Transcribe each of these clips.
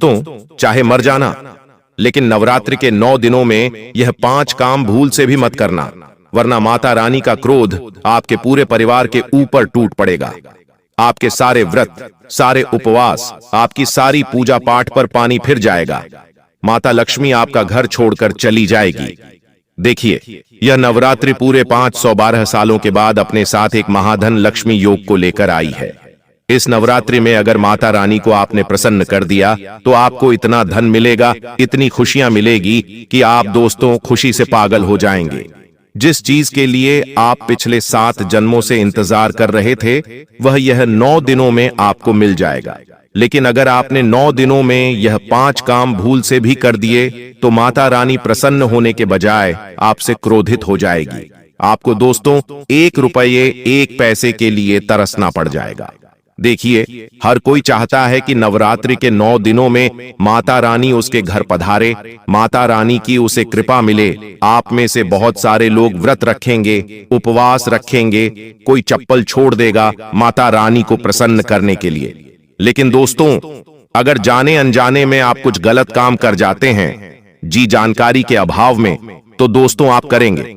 दोस्तों, चाहे मर जाना, लेकिन नवरात्रि के 9 दिनों में यह 5 काम भूल से भी मत करना, वरना माता रानी का क्रोध आपके पूरे परिवार के ऊपर टूट पड़ेगा। आपके सारे व्रत, सारे उपवास, आपकी सारी पूजा पाठ पर पानी फिर जाएगा। माता लक्ष्मी आपका घर छोड़कर चली जाएगी। देखिए, यह नवरात्रि पूरे 512 सालों के बाद अपने साथ एक महाधन लक्ष्मी योग को लेकर आई है। इस नवरात्रि में अगर माता रानी को आपने प्रसन्न कर दिया तो आपको इतना धन मिलेगा, इतनी खुशियां मिलेगी कि आप दोस्तों खुशी से पागल हो जाएंगे। जिस चीज के लिए आप पिछले 7 जन्मों से इंतजार कर रहे थे, वह यह 9 दिनों में आपको मिल जाएगा। लेकिन अगर आपने 9 दिनों में यह 5 काम भूल से भी कर दिए तो माता रानी प्रसन्न होने के बजाय आपसे क्रोधित हो जाएगी। आपको दोस्तों 1 रुपये 1 पैसे के लिए तरसना पड़ जाएगा। देखिए, हर कोई चाहता है कि नवरात्रि के 9 दिनों में माता रानी उसके घर पधारे, माता रानी की उसे कृपा मिले। आप में से बहुत सारे लोग व्रत रखेंगे, उपवास रखेंगे, कोई चप्पल छोड़ देगा माता रानी को प्रसन्न करने के लिए। लेकिन दोस्तों, अगर जाने अनजाने में आप कुछ गलत काम कर जाते हैं, जी जानकारी के अभाव में, तो दोस्तों आप करेंगे,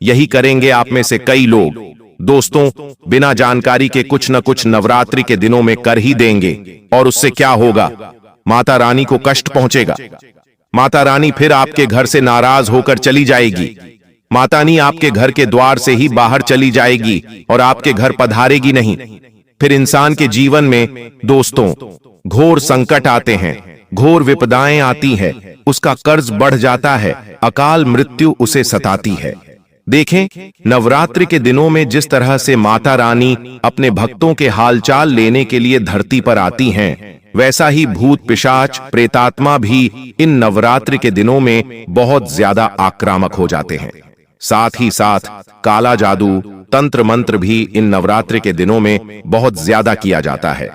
यही करेंगे आप में से कई लोग। दोस्तों, बिना जानकारी के कुछ न कुछ नवरात्रि के दिनों में कर ही देंगे, और उससे क्या होगा? माता रानी को कष्ट पहुंचेगा। माता रानी फिर आपके घर से नाराज होकर चली जाएगी। माता रानी आपके घर के द्वार से ही बाहर चली जाएगी और आपके घर पधारेगी नहीं। फिर इंसान के जीवन में दोस्तों घोर संकट आते हैं, घोर विपदाएं आती है, उसका कर्ज बढ़ जाता है, अकाल मृत्यु उसे सताती है। देखें, नवरात्रि के दिनों में जिस तरह से माता रानी अपने भक्तों के हालचाल लेने के लिए धरती पर आती हैं, वैसा ही भूत पिशाच प्रेतात्मा भी इन नवरात्रि के दिनों में बहुत ज्यादा आक्रामक हो जाते हैं। साथ ही साथ काला जादू, तंत्र मंत्र भी इन नवरात्रि के दिनों में बहुत ज्यादा किया जाता है।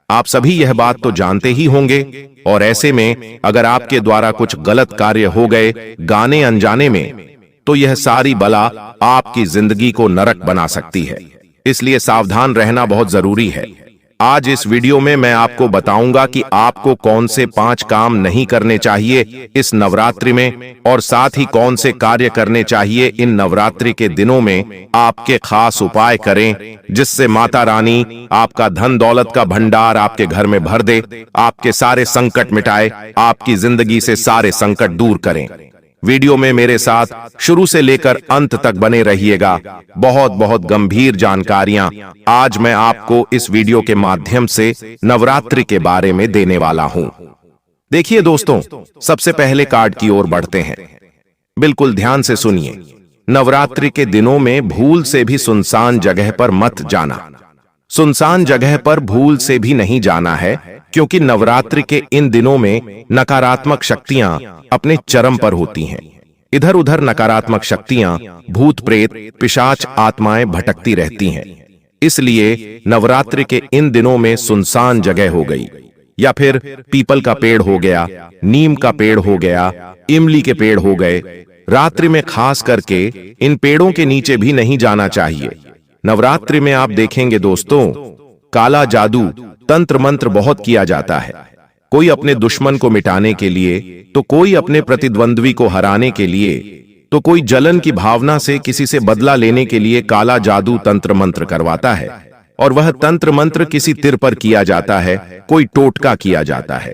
आप सभी यह बात तो जानते ही होंगे, और ऐसे में अगर आपके द्वारा कुछ गलत कार्य हो गए गाने अनजाने में, तो यह सारी बला आपकी जिंदगी को नरक बना सकती है। इसलिए सावधान रहना बहुत जरूरी है। आज इस वीडियो में मैं आपको बताऊंगा कि आपको कौन से 5 काम नहीं करने चाहिए इस नवरात्रि में, और साथ ही कौन से कार्य करने चाहिए इन नवरात्रि के दिनों में। आपके खास उपाय करें जिससे माता रानी आपका धन दौलत का भंडार आपके घर में भर दे, आपके सारे संकट मिटाए, आपकी जिंदगी से सारे संकट दूर करें। वीडियो में मेरे साथ शुरू से लेकर अंत तक बने रहिएगा। बहुत बहुत गंभीर जानकारियां आज मैं आपको इस वीडियो के माध्यम से नवरात्रि के बारे में देने वाला हूं। देखिए दोस्तों, सबसे पहले कार्ड की ओर बढ़ते हैं। बिल्कुल ध्यान से सुनिए। नवरात्रि के दिनों में भूल से भी सुनसान जगह पर मत जाना। सुनसान जगह पर भूल से भी नहीं जाना है, क्योंकि नवरात्रि के इन दिनों में नकारात्मक शक्तियां अपने चरम पर होती हैं। इधर उधर नकारात्मक शक्तियां, भूत प्रेत पिशाच आत्माएं भटकती रहती हैं। इसलिए नवरात्रि के इन दिनों में सुनसान जगह हो गई, या फिर पीपल का पेड़ हो गया, नीम का पेड़ हो गया, इमली के पेड़ हो गए। रात्रि में खास करके इन पेड़ों के नीचे भी नहीं जाना चाहिए। नवरात्रि में आप देखेंगे दोस्तों, काला जादू, तंत्र मंत्र बहुत किया जाता है। कोई अपने दुश्मन को मिटाने के लिए, तो कोई अपने प्रतिद्वंद्वी को हराने के लिए, तो कोई जलन की भावना से किसी से बदला लेने के लिए काला जादू तंत्र मंत्र करवाता है। और वह तंत्र मंत्र किसी तिर पर किया जाता है, कोई टोटका किया जाता है।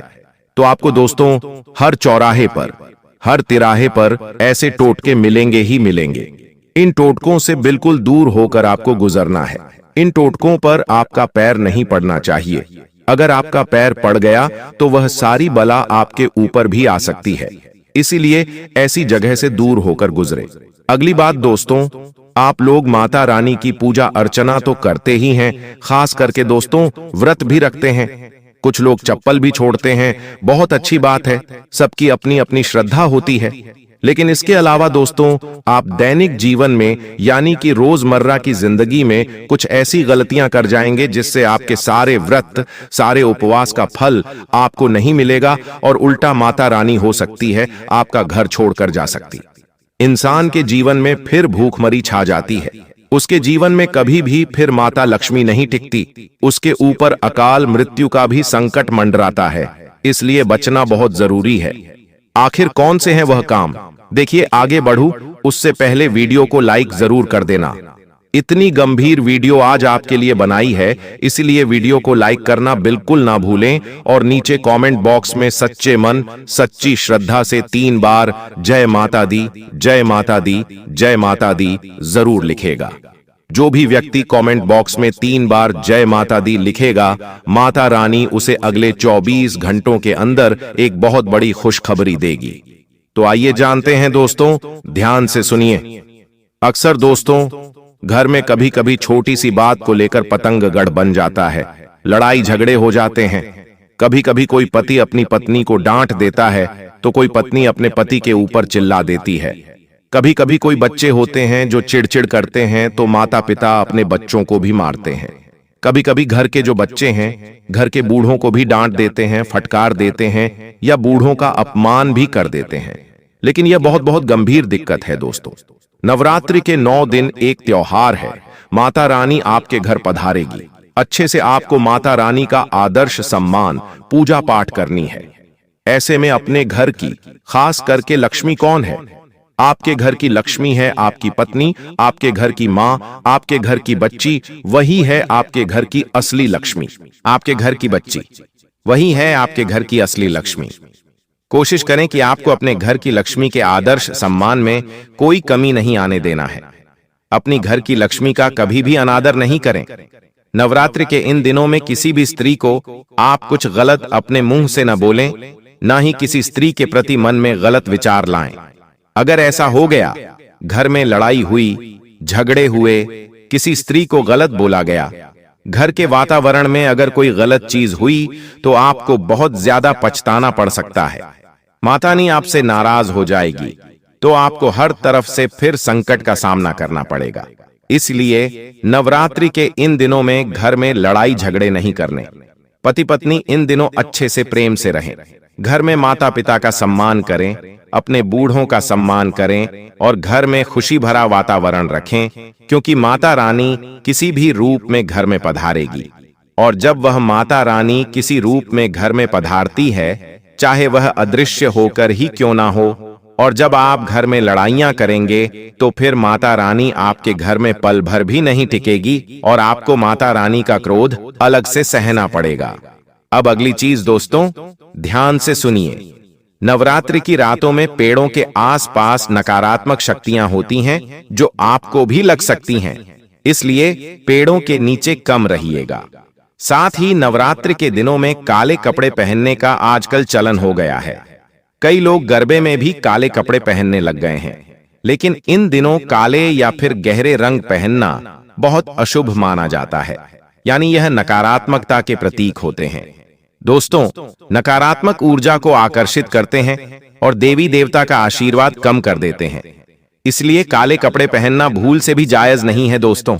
तो आपको दोस्तों हर चौराहे पर, हर तिराहे पर ऐसे टोटके मिलेंगे ही मिलेंगे। इन टोटकों से बिल्कुल दूर होकर आपको गुजरना है। इन टोटकों पर आपका पैर नहीं पड़ना चाहिए। अगर आपका पैर पड़ गया तो वह सारी बला आपके ऊपर भी आ सकती है। इसीलिए ऐसी जगह से दूर होकर गुजरे। अगली बात दोस्तों, आप लोग माता रानी की पूजा अर्चना तो करते ही हैं, खास करके दोस्तों व्रत भी रखते हैं। कुछ लोग चप्पल भी छोड़ते हैं, बहुत अच्छी बात है, सबकी अपनी अपनी श्रद्धा होती है। लेकिन इसके अलावा दोस्तों, आप दैनिक जीवन में यानी कि रोजमर्रा की जिंदगी में कुछ ऐसी गलतियां कर जाएंगे जिससे आपके सारे व्रत, सारे उपवास का फल आपको नहीं मिलेगा, और उल्टा माता रानी हो सकती है आपका घर छोड़कर जा सकती। इंसान के जीवन में फिर भूखमरी छा जाती है। उसके जीवन में कभी भी फिर माता लक्ष्मी नहीं टिकती। उसके ऊपर अकाल मृत्यु का भी संकट मंडराता है। इसलिए बचना बहुत जरूरी है। आखिर कौन से हैं वह काम? देखिए, आगे बढ़ूं उससे पहले वीडियो को लाइक जरूर कर देना। इतनी गंभीर वीडियो आज आपके लिए बनाई है, इसलिए वीडियो को लाइक करना बिल्कुल ना भूलें और नीचे कमेंट बॉक्स में सच्चे मन सच्ची श्रद्धा से 3 बार जय माता दी, जय माता दी, जय माता दी जरूर लिखेगा। जो भी व्यक्ति कमेंट बॉक्स में 3 बार जय माता दी लिखेगा, माता रानी उसे अगले 24 घंटों के अंदर एक बहुत बड़ी खुशखबरी देगी। तो आइए जानते हैं दोस्तों, ध्यान से सुनिए। अक्सर दोस्तों, घर में कभी कभी छोटी सी बात को लेकर पतंगगढ़ बन जाता है, लड़ाई झगड़े हो जाते हैं। कभी कभी कोई पति अपनी पत्नी को डांट देता है तो कोई पत्नी अपने पति के ऊपर चिल्ला देती है। कभी कभी कोई बच्चे होते हैं जो चिड़चिड़ करते हैं तो माता पिता अपने बच्चों को भी मारते हैं। कभी कभी घर के जो बच्चे हैं घर के बूढ़ों को भी डांट देते हैं, फटकार देते हैं या बूढ़ों का अपमान भी कर देते हैं। लेकिन यह बहुत बहुत गंभीर दिक्कत है दोस्तों। नवरात्रि के 9 दिन एक त्योहार है। माता रानी आपके घर पधारेगी। अच्छे से आपको माता रानी का आदर्श सम्मान पूजा पाठ करनी है। ऐसे में अपने घर की खास करके लक्ष्मी कौन है? आपके घर की लक्ष्मी है आपकी पत्नी, आपके घर की माँ, आपके घर की बच्ची, वही है आपके घर की असली लक्ष्मी। आपके घर की बच्ची वही है आपके घर की असली लक्ष्मी। कोशिश करें कि आपको अपने घर की लक्ष्मी के आदर्श सम्मान में कोई कमी नहीं आने देना है। अपनी घर की लक्ष्मी का कभी भी अनादर नहीं करें। नवरात्रि के इन दिनों में किसी भी स्त्री को आप कुछ गलत अपने मुंह से न बोलें, ना ही किसी स्त्री के प्रति मन में गलत विचार लाएं। अगर ऐसा हो गया, घर में लड़ाई हुई, झगड़े हुए, किसी स्त्री को गलत बोला गया, घर के वातावरण में अगर कोई गलत चीज हुई तो आपको बहुत ज्यादा पछताना पड़ सकता है। माता रानी आपसे नाराज हो जाएगी तो आपको हर तरफ से फिर संकट का सामना करना पड़ेगा। इसलिए नवरात्रि के इन दिनों में घर में लड़ाई झगड़े नहीं करने। पति पत्नी इन दिनों अच्छे से प्रेम से रहें। घर में माता पिता का सम्मान करें, अपने बूढ़ों का सम्मान करें और घर में खुशी भरा वातावरण रखें, क्योंकि माता रानी किसी भी रूप में घर में पधारेगी। और जब वह माता रानी किसी रूप में घर में पधारती है, चाहे वह अदृश्य होकर ही क्यों ना हो, और जब आप घर में लड़ाइयां करेंगे तो फिर माता रानी आपके घर में पल भर भी नहीं टिकेगी और आपको माता रानी का क्रोध अलग से सहना पड़ेगा। अब अगली चीज दोस्तों, ध्यान से सुनिए। नवरात्रि की रातों में पेड़ों के आसपास नकारात्मक शक्तियां होती हैं जो आपको भी लग सकती हैं, इसलिए पेड़ों के नीचे कम रहिएगा। साथ ही नवरात्रि के दिनों में काले कपड़े पहनने का आजकल चलन हो गया है। कई लोग गरबे में भी काले कपड़े पहनने लग गए हैं, लेकिन इन दिनों काले या फिर गहरे रंग पहनना बहुत अशुभ माना जाता है, यानी यह नकारात्मकता के प्रतीक होते हैं। दोस्तों, नकारात्मक ऊर्जा को आकर्षित करते हैं और देवी देवता का आशीर्वाद कम कर देते हैं। इसलिए काले कपड़े पहनना भूल से भी जायज नहीं है दोस्तों।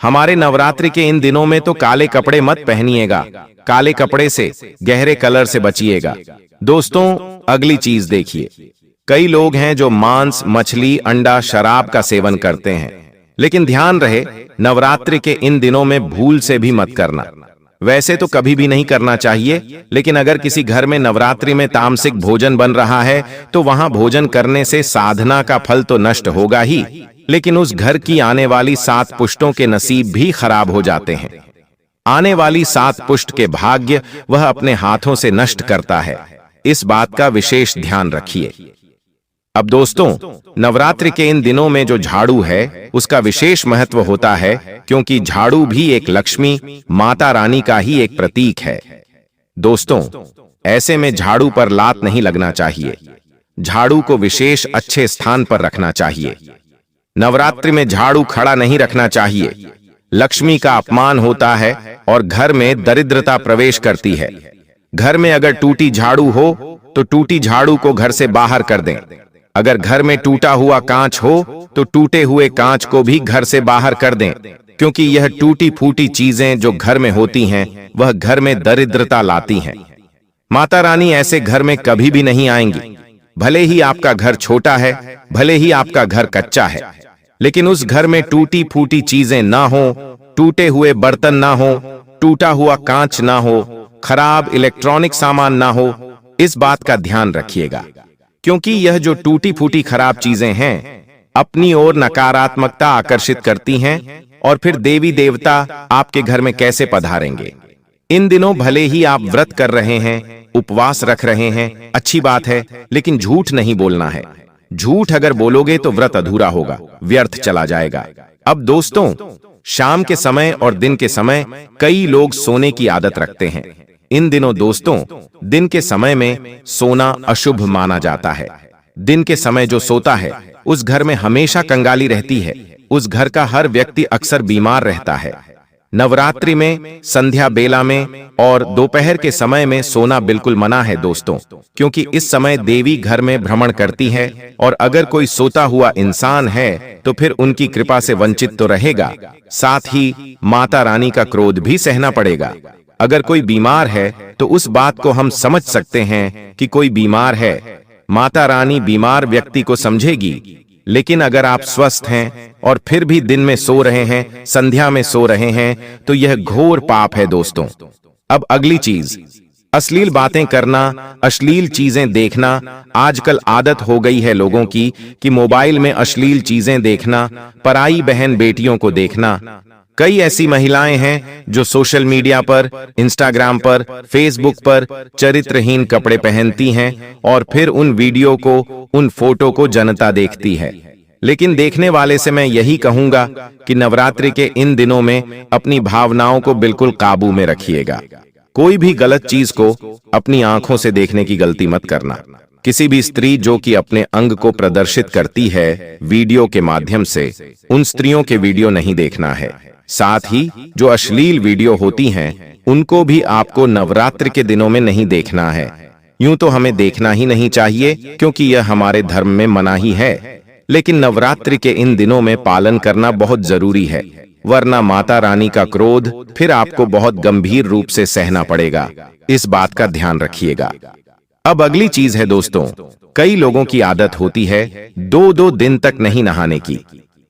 हमारे नवरात्रि के इन दिनों में तो काले कपड़े मत पहनिएगा, काले कपड़े से, गहरे कलर से बचिएगा। दोस्तों, अगली चीज देखिए। कई लोग हैं जो मांस, मछली, अंडा, शराब का सेवन करते हैं, लेकिन ध्यान रहे नवरात्रि के इन दिनों में भूल से भी मत करना। वैसे तो कभी भी नहीं करना चाहिए, लेकिन अगर किसी घर में नवरात्रि में तामसिक भोजन बन रहा है तो वहां भोजन करने से साधना का फल तो नष्ट होगा ही, लेकिन उस घर की आने वाली 7 पुश्तों के नसीब भी खराब हो जाते हैं। आने वाली 7 पुश्त के भाग्य वह अपने हाथों से नष्ट करता है। इस बात का विशेष ध्यान रखिए। अब दोस्तों, नवरात्रि के इन दिनों में जो झाड़ू है उसका विशेष महत्व होता है, क्योंकि झाड़ू भी एक लक्ष्मी, माता रानी का ही एक प्रतीक है। दोस्तों, ऐसे में झाड़ू पर लात नहीं लगना चाहिए। झाड़ू को विशेष अच्छे स्थान पर रखना चाहिए। नवरात्रि में झाड़ू खड़ा नहीं रखना चाहिए। लक्ष्मी का अपमान होता है और घर में दरिद्रता प्रवेश करती है। घर में अगर टूटी झाड़ू हो तो टूटी झाड़ू को घर से बाहर कर दें। अगर घर में टूटा हुआ कांच हो तो टूटे हुए कांच को भी घर से बाहर कर दें, क्योंकि यह टूटी फूटी चीजें जो घर में होती हैं वह घर में दरिद्रता लाती हैं। माता रानी ऐसे घर में कभी भी नहीं आएंगी। भले ही आपका घर छोटा है, भले ही आपका घर कच्चा है, लेकिन उस घर में टूटी फूटी चीजें ना हो, टूटे हुए बर्तन ना हो, टूटा हुआ कांच ना हो, खराब इलेक्ट्रॉनिक सामान ना हो, इस बात का ध्यान रखिएगा, क्योंकि यह जो टूटी फूटी खराब चीजें हैं अपनी ओर नकारात्मकता आकर्षित करती हैं और फिर देवी देवता आपके घर में कैसे पधारेंगे। इन दिनों भले ही आप व्रत कर रहे हैं, उपवास रख रहे हैं, अच्छी बात है, लेकिन झूठ नहीं बोलना है। झूठ अगर बोलोगे तो व्रत अधूरा होगा, व्यर्थ चला जाएगा। अब दोस्तों, शाम के समय और दिन के समय कई लोग सोने की आदत रखते हैं। इन दिनों दोस्तों, दिन के समय में सोना अशुभ माना जाता है। दिन के समय जो सोता है उस घर में हमेशा कंगाली रहती है, उस घर का हर व्यक्ति अक्सर बीमार रहता है। नवरात्रि में संध्या बेला में और दोपहर के समय में सोना बिल्कुल मना है दोस्तों, क्योंकि इस समय देवी घर में भ्रमण करती है और अगर कोई सोता हुआ इंसान है तो फिर उनकी कृपा से वंचित तो रहेगा, साथ ही माता रानी का क्रोध भी सहना पड़ेगा। अगर कोई बीमार है तो उस बात को हम समझ सकते हैं कि कोई बीमार है, माता रानी बीमार व्यक्ति को समझेगी। लेकिन अगर आप स्वस्थ हैं और फिर भी दिन में सो रहे हैं, संध्या में सो रहे हैं, तो यह घोर पाप है दोस्तों। अब अगली चीज, अश्लील बातें करना, अश्लील चीजें देखना। आजकल आदत हो गई है लोगों की कि मोबाइल में अश्लील चीजें देखना, पराई बहन बेटियों को देखना। कई ऐसी महिलाएं हैं जो सोशल मीडिया पर, इंस्टाग्राम पर, फेसबुक पर चरित्रहीन कपड़े पहनती हैं और फिर उन वीडियो को, उन फोटो को जनता देखती है। लेकिन देखने वाले से मैं यही कहूंगा कि नवरात्रि के इन दिनों में अपनी भावनाओं को बिल्कुल काबू में रखिएगा। कोई भी गलत चीज को अपनी आंखों से देखने की गलती मत करना। किसी भी स्त्री जो कि अपने अंग को प्रदर्शित करती है वीडियो के माध्यम से, उन स्त्रियों के वीडियो नहीं देखना है। साथ ही जो अश्लील वीडियो होती हैं उनको भी आपको नवरात्रि के दिनों में नहीं देखना है। यूं तो हमें देखना ही नहीं चाहिए क्योंकि यह हमारे धर्म में मना ही है, लेकिन नवरात्रि के इन दिनों में पालन करना बहुत जरूरी है, वरना माता रानी का क्रोध फिर आपको बहुत गंभीर रूप से सहना पड़ेगा। इस बात का ध्यान रखिएगा। अब अगली चीज है दोस्तों, कई लोगों की आदत होती है 2-2 दिन तक नहीं नहाने की।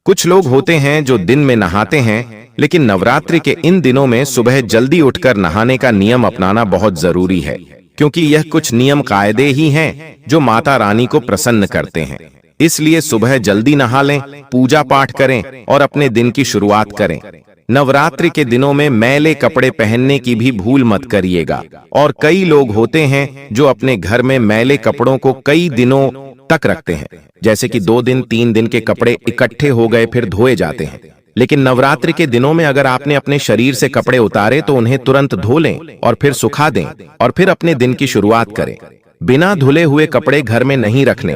कुछ लोग होते हैं जो दिन में नहाते हैं, लेकिन नवरात्रि के इन दिनों में सुबह जल्दी उठकर नहाने का नियम अपनाना बहुत जरूरी है, क्योंकि यह कुछ नियम कायदे ही हैं जो माता रानी को प्रसन्न करते हैं। इसलिए सुबह जल्दी नहा लें, पूजा पाठ करें और अपने दिन की शुरुआत करें। नवरात्रि के दिनों में मैले कपड़े पहनने की भी भूल मत करिएगा। और कई लोग होते हैं जो अपने घर में मैले कपड़ों को कई दिनों तक रखते हैं, जैसे कि 2 दिन 3 दिन के कपड़े इकट्ठे हो गए फिर धोए जाते हैं। लेकिन नवरात्रि के दिनों में अगर आपने अपने शरीर से कपड़े उतारे तो उन्हें तुरंत धो लें और फिर सुखा दें और फिर अपने दिन की शुरुआत करें। बिना धुले हुए कपड़े घर में नहीं रखने,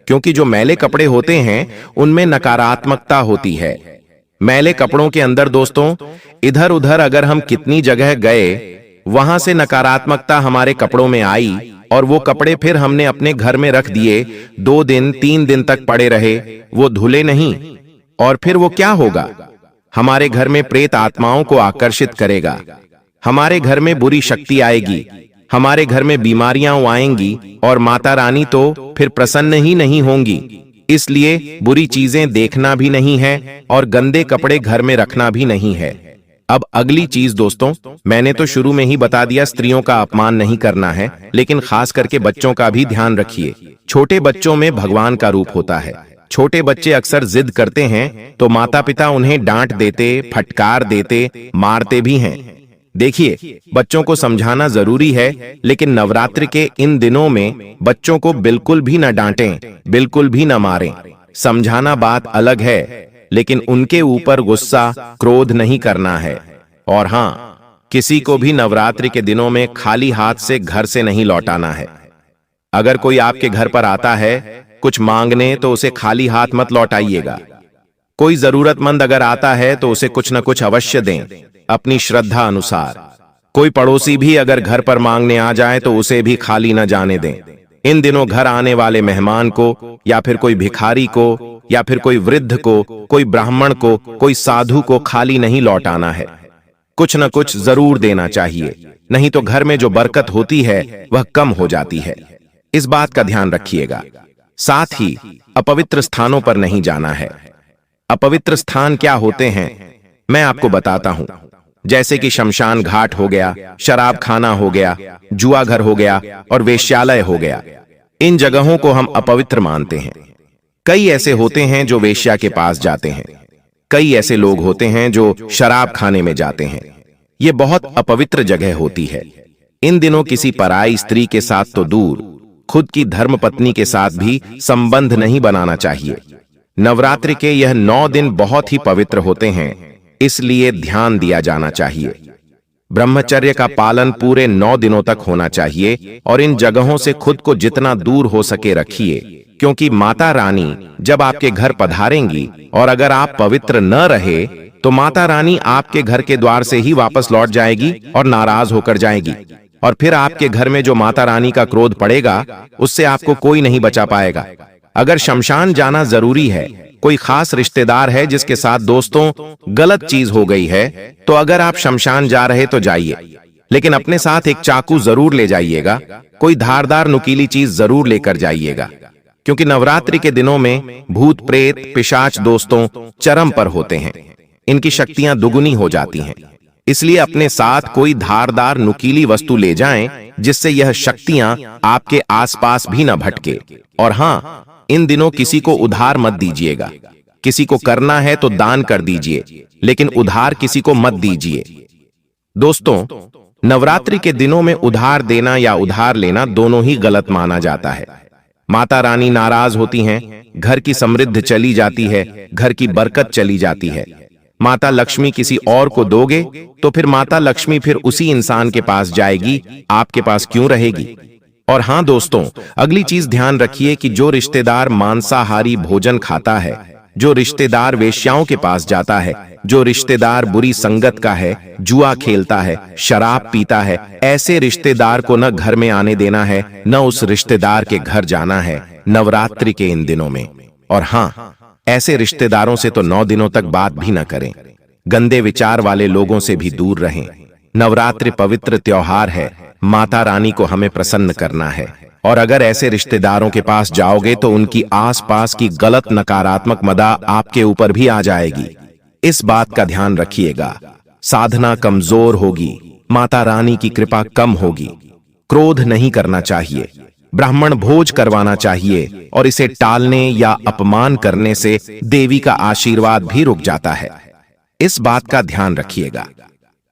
क्योंकि जो मैले कपड़े होते हैं उनमें नकारात्मकता होती है। मैले कपड़ों के अंदर दोस्तों इधर उधर अगर हम कितनी जगह गए, वहां से नकारात्मकता हमारे कपड़ों में आई और वो कपड़े फिर हमने अपने घर में रख दिए, 2 दिन 3 दिन तक पड़े रहे, वो धुले नहीं, और फिर वो क्या होगा, हमारे घर में प्रेत आत्माओं को आकर्षित करेगा, हमारे घर में बुरी शक्ति आएगी, हमारे घर में बीमारियां आएंगी और माता रानी तो फिर प्रसन्न ही नहीं होंगी। इसलिए बुरी चीजें देखना भी नहीं है और गंदे कपड़े घर में रखना भी नहीं है। अब अगली चीज दोस्तों, मैंने तो शुरू में ही बता दिया स्त्रियों का अपमान नहीं करना है, लेकिन खास करके बच्चों का भी ध्यान रखिए। छोटे बच्चों में भगवान का रूप होता है। छोटे बच्चे अक्सर जिद करते हैं तो माता पिता उन्हें डांट देते, फटकार देते, मारते भी हैं। देखिए, बच्चों को समझाना जरूरी है, लेकिन नवरात्रि के इन दिनों में बच्चों को बिल्कुल भी न डांटें, बिल्कुल भी न मारें। समझाना बात अलग है, लेकिन उनके ऊपर गुस्सा, क्रोध नहीं करना है। और हाँ, किसी को भी नवरात्रि के दिनों में खाली हाथ से घर से नहीं लौटाना है। अगर कोई आपके घर पर आता है कुछ मांगने तो उसे खाली हाथ मत लौटाइएगा। कोई जरूरतमंद अगर आता है तो उसे कुछ न कुछ अवश्य दें, अपनी श्रद्धा अनुसार। कोई पड़ोसी भी अगर घर पर मांगने आ जाए तो उसे भी खाली न जाने दें। इन दिनों घर आने वाले मेहमान को या फिर कोई भिखारी को या फिर कोई वृद्ध को, कोई ब्राह्मण को, कोई साधु को खाली नहीं लौटाना है। कुछ न कुछ जरूर देना चाहिए, नहीं तो घर में जो बरकत होती है वह कम हो जाती है। इस बात का ध्यान रखिएगा। साथ ही अपवित्र स्थानों पर नहीं जाना है। अपवित्र स्थान क्या होते हैं मैं आपको बताता हूं। जैसे कि शमशान घाट हो गया, शराब खाना हो गया, जुआ घर हो गया और वेश्यालय हो गया। इन जगहों को हम अपवित्र मानते हैं। कई ऐसे होते हैं जो वेश्या के पास जाते हैं। कई ऐसे लोग होते हैं जो शराब खाने में जाते हैं। ये बहुत अपवित्र जगह होती है। इन दिनों किसी पराई स्त्री के साथ तो दूर, खुद की धर्मपत्नी के साथ भी संबंध नहीं बनाना चाहिए। नवरात्रि के यह 9 दिन बहुत ही पवित्र होते हैं, इसलिए ध्यान दिया जाना चाहिए। ब्रह्मचर्य का पालन पूरे 9 दिनों तक होना चाहिए और इन जगहों से खुद को जितना दूर हो सके रखिए, क्योंकि माता रानी जब आपके घर पधारेंगी और अगर आप पवित्र न रहे तो माता रानी आपके घर के द्वार से ही वापस लौट जाएगी और नाराज होकर जाएगी, और फिर आपके घर में जो माता रानी का क्रोध पड़ेगा उससे आपको कोई नहीं बचा पाएगा। अगर शमशान जाना जरूरी है, कोई खास रिश्तेदार है जिसके साथ दोस्तों गलत चीज हो गई है, तो अगर आप शमशान जा रहे तो जाइए, लेकिन अपने साथ एक चाकू जरूर ले जाइएगा, कोई धारदार नुकीली चीज जरूर लेकर जाइएगा, क्योंकि नवरात्रि के दिनों में भूत प्रेत पिशाच दोस्तों चरम पर होते हैं। इनकी शक्तियां दुगुनी हो जाती हैं। इसलिए अपने साथ कोई धारदार नुकीली वस्तु ले जाएं, जिससे यह शक्तियां आपके आसपास भी न भटके। और हां, इन दिनों किसी को उधार मत दीजिएगा। किसी को करना है तो दान कर दीजिए, लेकिन उधार किसी को मत दीजिए। दोस्तों, नवरात्रि के दिनों में उधार देना या उधार लेना दोनों ही गलत माना जाता है। माता रानी नाराज होती हैं, घर की समृद्धि चली जाती है, घर की बरकत चली जाती है। माता लक्ष्मी किसी और को दोगे तो फिर माता लक्ष्मी फिर उसी इंसान के पास जाएगी, आपके पास क्यों रहेगी। और हां दोस्तों, अगली चीज ध्यान रखिए कि जो रिश्तेदार मांसाहारी भोजन खाता है, जो रिश्तेदार वेश्याओं के पास जाता है, जो रिश्तेदार बुरी संगत का है, जुआ खेलता है, शराब पीता है, ऐसे रिश्तेदार को न घर में आने देना है, न उस रिश्तेदार के घर जाना है नवरात्रि के इन दिनों में। और हां, ऐसे रिश्तेदारों से तो 9 दिनों तक बात भी न करें। गंदे विचार वाले लोगों से भी दूर रहें। नवरात्रि पवित्र त्योहार है, माता रानी को हमें प्रसन्न करना है, और अगर ऐसे रिश्तेदारों के पास जाओगे तो उनकी आसपास की गलत नकारात्मक मदा आपके ऊपर भी आ जाएगी। इस बात का ध्यान रखिएगा। साधना कमजोर होगी, माता रानी की कृपा कम होगी। क्रोध नहीं करना चाहिए, ब्राह्मण भोज करवाना चाहिए, और इसे टालने या अपमान करने से देवी का आशीर्वाद भी रुक जाता है। इस बात का ध्यान रखिएगा।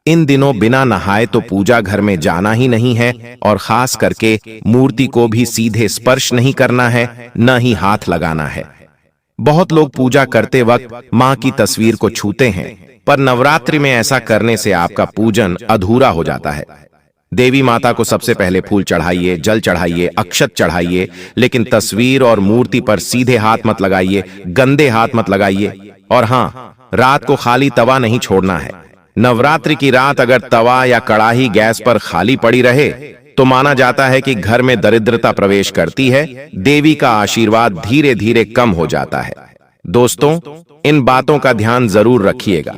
इन दिनों बिना नहाए तो पूजा घर में जाना ही नहीं है, और खास करके मूर्ति को भी सीधे स्पर्श नहीं करना है, न ही हाथ लगाना है। बहुत लोग पूजा करते वक्त मां की तस्वीर को छूते हैं, पर नवरात्रि में ऐसा करने से आपका पूजन अधूरा हो जाता है। देवी माता को सबसे पहले फूल चढ़ाइए, जल चढ़ाइए, अक्षत चढ़ाइए, लेकिन तस्वीर और मूर्ति पर सीधे हाथ मत लगाइए, गंदे हाथ मत लगाइए। और हां, रात को खाली तवा नहीं छोड़ना है। नवरात्रि की रात अगर तवा या कड़ाही गैस पर खाली पड़ी रहे तो माना जाता है कि घर में दरिद्रता प्रवेश करती है, देवी का आशीर्वाद धीरे धीरे कम हो जाता है। दोस्तों, इन बातों का ध्यान जरूर रखिएगा।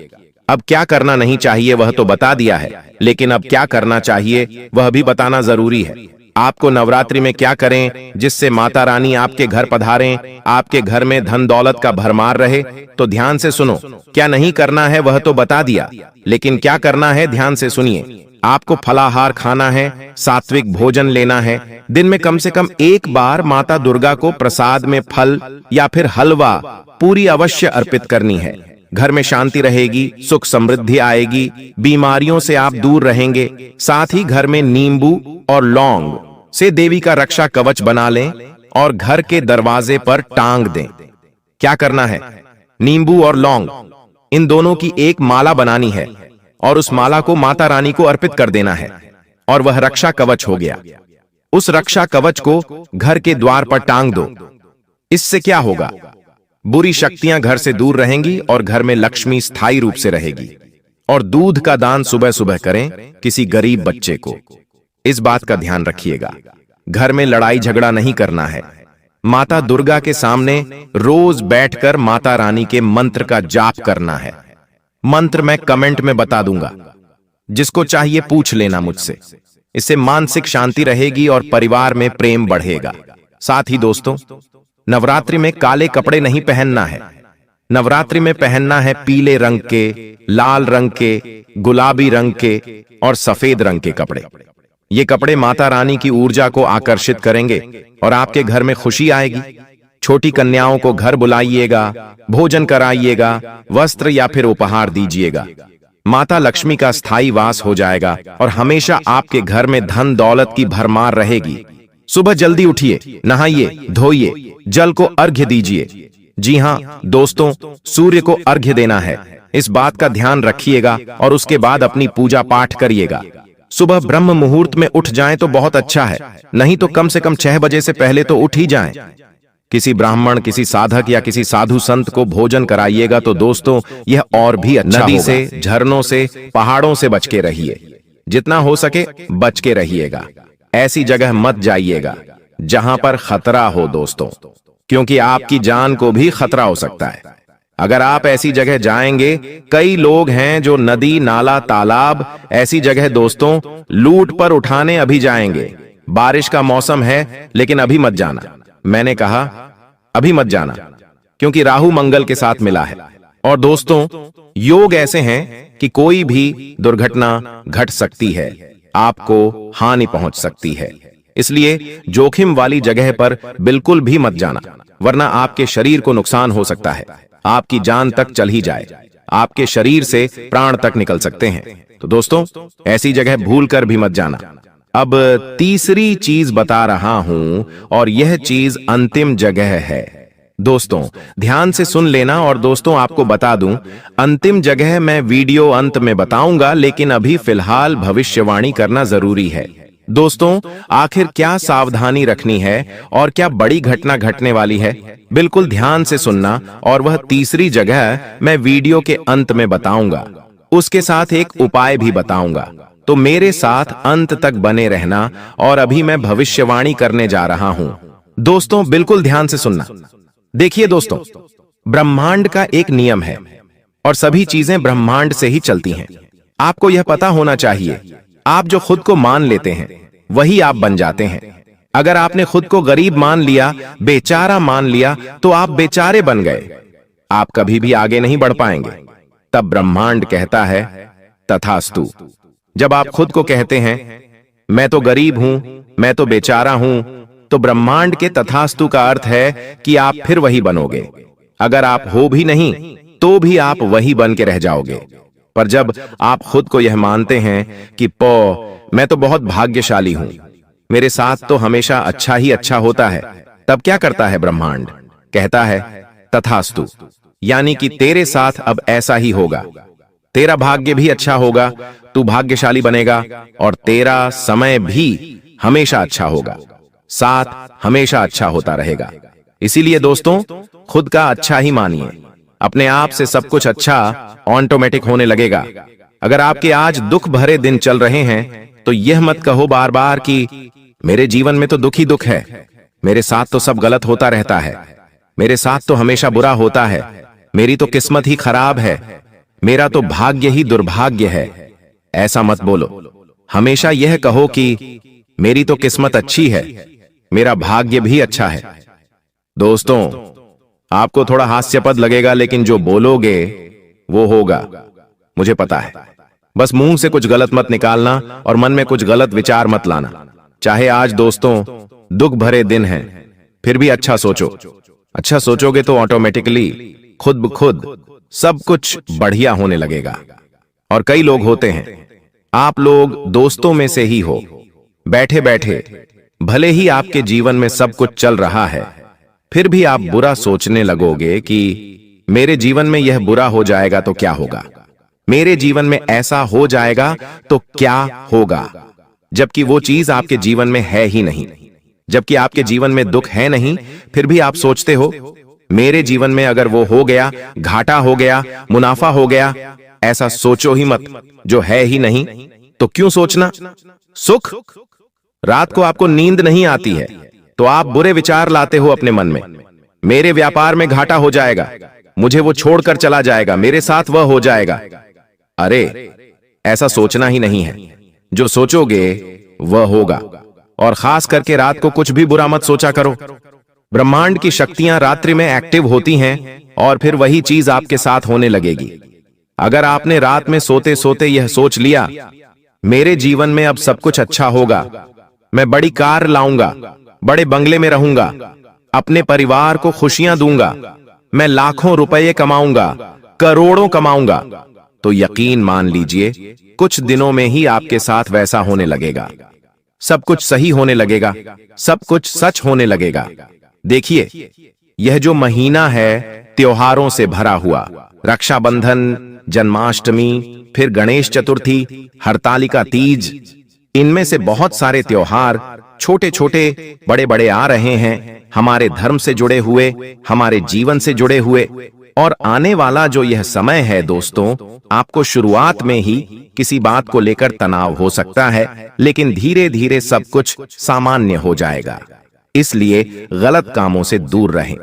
अब क्या करना नहीं चाहिए वह तो बता दिया है, लेकिन अब क्या करना चाहिए वह भी बताना जरूरी है। आपको नवरात्रि में क्या करें जिससे माता रानी आपके घर पधारें, आपके घर में धन दौलत का भरमार रहे, तो ध्यान से सुनो। क्या नहीं करना है वह तो बता दिया, लेकिन क्या करना है ध्यान से सुनिए। आपको फलाहार खाना है, सात्विक भोजन लेना है, दिन में कम से कम एक बार माता दुर्गा को प्रसाद में फल या फिर हलवा पूरी अवश्य अर्पित करनी है। घर में शांति रहेगी, सुख समृद्धि आएगी, बीमारियों से आप दूर रहेंगे। साथ ही घर में नींबू और लौंग से देवी का रक्षा कवच बना लें और घर के दरवाजे पर टांग दें। क्या करना है? नींबू और लौंग, इन दोनों की एक माला बनानी है और उस माला को माता रानी को अर्पित कर देना है, और वह रक्षा कवच हो गया। उस रक्षा कवच को घर के द्वार पर टांग दो। इससे क्या होगा? बुरी शक्तियां घर से दूर रहेंगी और घर में लक्ष्मी स्थायी रूप से रहेगी। और दूध का दान सुबह सुबह करें किसी गरीब बच्चे को। इस बात का ध्यान रखिएगा। घर में लड़ाई झगड़ा नहीं करना है। माता दुर्गा के सामने रोज बैठकर माता रानी के मंत्र का जाप करना है। मंत्र मैं कमेंट में बता दूंगा, जिसको चाहिए पूछ लेना मुझसे। इससे मानसिक शांति रहेगी और परिवार में प्रेम बढ़ेगा। साथ ही दोस्तों, नवरात्रि में काले कपड़े नहीं पहनना है। नवरात्रि में पहनना है पीले रंग के, लाल रंग के, गुलाबी रंग के और सफेद रंग के कपड़े। ये कपड़े माता रानी की ऊर्जा को आकर्षित करेंगे और आपके घर में खुशी आएगी। छोटी कन्याओं को घर बुलाइएगा, भोजन कराइएगा, वस्त्र या फिर उपहार दीजिएगा। माता लक्ष्मी का स्थायी वास हो जाएगा और हमेशा आपके घर में धन दौलत की भरमार रहेगी। सुबह जल्दी उठिए, नहाइए, धोइए, जल को अर्घ्य दीजिए। जी हाँ दोस्तों, सूर्य को अर्घ्य देना है, इस बात का ध्यान रखिएगा और उसके बाद अपनी पूजा पाठ करिएगा। सुबह ब्रह्म मुहूर्त में उठ जाएं तो बहुत अच्छा है, नहीं तो कम से कम 6 बजे से पहले तो उठ ही जाएं। किसी ब्राह्मण, किसी साधक या किसी साधु संत को भोजन कराइएगा तो दोस्तों यह और भी अच्छा होगा। नदी से, झरनों से, पहाड़ों से बच के रहिए, जितना हो सके बच के रहिएगा। ऐसी जगह मत जाइएगा जहां पर खतरा हो दोस्तों, क्योंकि आपकी जान को भी खतरा हो सकता है। अगर आप ऐसी जगह जाएंगे, कई लोग हैं जो नदी, नाला, तालाब ऐसी जगह दोस्तों लूट पर उठाने अभी जाएंगे। बारिश का मौसम है लेकिन अभी मत जाना। मैंने कहा अभी मत जाना, क्योंकि राहु मंगल के साथ मिला है और दोस्तों योग ऐसे हैं कि कोई भी दुर्घटना घट सकती है, आपको हानि पहुंच सकती है। इसलिए जोखिम वाली जगह पर बिल्कुल भी मत जाना, वरना आपके शरीर को नुकसान हो सकता है, आपकी जान तक चल ही जाए, आपके शरीर से प्राण तक निकल सकते हैं। तो दोस्तों ऐसी जगह भूलकर भी मत जाना। अब तीसरी चीज बता रहा हूं और यह चीज अंतिम जगह है। दोस्तों ध्यान से सुन लेना और दोस्तों आपको बता दूं, अंतिम जगह मैं वीडियो अंत में बताऊंगा, लेकिन अभी फिलहाल भविष्यवाणी करना जरूरी है। दोस्तों आखिर क्या सावधानी रखनी है और क्या बड़ी घटना घटने वाली है, बिल्कुल ध्यान से सुनना और वह तीसरी जगह मैं वीडियो के अंत में बताऊंगा। उसके साथ एक उपाय भी बताऊंगा, तो मेरे साथ अंत तक बने रहना। और अभी मैं भविष्यवाणी करने जा रहा हूं, दोस्तों बिल्कुल ध्यान से सुनना। देखिए दोस्तों, ब्रह्मांड का एक नियम है और सभी चीजें ब्रह्मांड से ही चलती हैं। आपको यह पता होना चाहिए, आप जो खुद को मान लेते हैं वही आप बन जाते हैं। अगर आपने खुद को गरीब मान लिया, बेचारा मान लिया, तो आप बेचारे बन गए, आप कभी भी आगे नहीं बढ़ पाएंगे। तब ब्रह्मांड कहता है तथास्तु। जब आप खुद को कहते हैं मैं तो गरीब हूं, मैं तो बेचारा हूं, तो ब्रह्मांड के तथास्तु का अर्थ है कि आप फिर वही बनोगे। अगर आप हो भी नहीं तो भी आप वही बन के रह जाओगे। पर जब आप खुद को यह मानते हैं कि मैं तो बहुत भाग्यशाली हूं, मेरे साथ तो हमेशा अच्छा ही अच्छा होता है, तब क्या करता है ब्रह्मांड? कहता है तथास्तु, यानी कि तेरे साथ अब ऐसा ही होगा, तेरा भाग्य भी अच्छा होगा, तू भाग्यशाली बनेगा और तेरा समय भी हमेशा अच्छा होगा, साथ हमेशा अच्छा होता रहेगा। इसीलिए दोस्तों खुद का अच्छा ही मानिए, अपने आप से सब कुछ अच्छा ऑटोमेटिक होने लगेगा। अगर आपके आज दुख भरे दिन चल रहे हैं तो यह मत कहो बार बार कि मेरे जीवन में तो दुख ही दुख है, मेरे साथ तो सब गलत होता रहता है, मेरे साथ तो हमेशा बुरा होता है, मेरी तो किस्मत ही खराब है, मेरा तो भाग्य ही दुर्भाग्य है। ऐसा मत बोलो, हमेशा यह कहो कि मेरी तो किस्मत अच्छी है, मेरा भाग्य भी अच्छा है। दोस्तों आपको थोड़ा हास्यास्पद लगेगा, लेकिन जो बोलोगे वो होगा, मुझे पता है। बस मुंह से कुछ गलत मत निकालना और मन में कुछ गलत विचार मत लाना। चाहे आज दोस्तों दुख भरे दिन हैं, फिर भी अच्छा सोचो। अच्छा सोचोगे तो ऑटोमेटिकली खुद ब खुद सब कुछ बढ़िया होने लगेगा। और कई लोग होते हैं, आप लोग दोस्तों में से ही हो, बैठे बैठे भले ही आपके जीवन में सब कुछ चल रहा है, फिर भी आप बुरा सोचने लगोगे कि मेरे जीवन में यह बुरा हो जाएगा तो क्या होगा, मेरे जीवन में ऐसा हो जाएगा तो क्या होगा, जबकि वो चीज आपके जीवन में है ही नहीं। जबकि आपके जीवन में दुख है नहीं, फिर भी आप सोचते हो मेरे जीवन में अगर वो हो गया, घाटा हो गया, मुनाफा हो गया। ऐसा सोचो ही मत, जो है ही नहीं तो क्यों सोचना। सुख, रात को आपको नींद नहीं आती है तो आप बुरे विचार लाते हो अपने मन में, मेरे व्यापार में घाटा हो जाएगा, मुझे वो छोड़कर चला जाएगा, मेरे साथ वह हो जाएगा। अरे ऐसा सोचना ही नहीं है, जो सोचोगे वह होगा। और खास करके रात को कुछ भी बुरा मत सोचा करो, ब्रह्मांड की शक्तियां रात्रि में एक्टिव होती हैं और फिर वही चीज आपके साथ होने लगेगी। अगर आपने रात में सोते सोते यह सोच लिया, मेरे जीवन में अब सब कुछ अच्छा होगा, मैं बड़ी कार लाऊंगा, बड़े बंगले में रहूंगा, अपने परिवार को खुशियां दूंगा, मैं लाखों रुपए कमाऊंगा, करोड़ों कमाऊंगा, तो यकीन मान लीजिए कुछ दिनों में ही आपके साथ वैसा होने लगेगा। सब कुछ सही होने लगेगा, सब कुछ सच होने लगेगा। देखिए, यह जो महीना है त्योहारों से भरा हुआ, रक्षाबंधन, जन्माष्टमी, फिर गणेश चतुर्थी, हरतालिका तीज, इनमें से बहुत सारे त्योहार छोटे छोटे बड़े बड़े आ रहे हैं, हमारे धर्म से जुड़े हुए, हमारे जीवन से जुड़े हुए। और आने वाला जो यह समय है दोस्तों, आपको शुरुआत में ही किसी बात को लेकर तनाव हो सकता है, लेकिन धीरे धीरे सब कुछ सामान्य हो जाएगा। इसलिए गलत कामों से दूर रहें।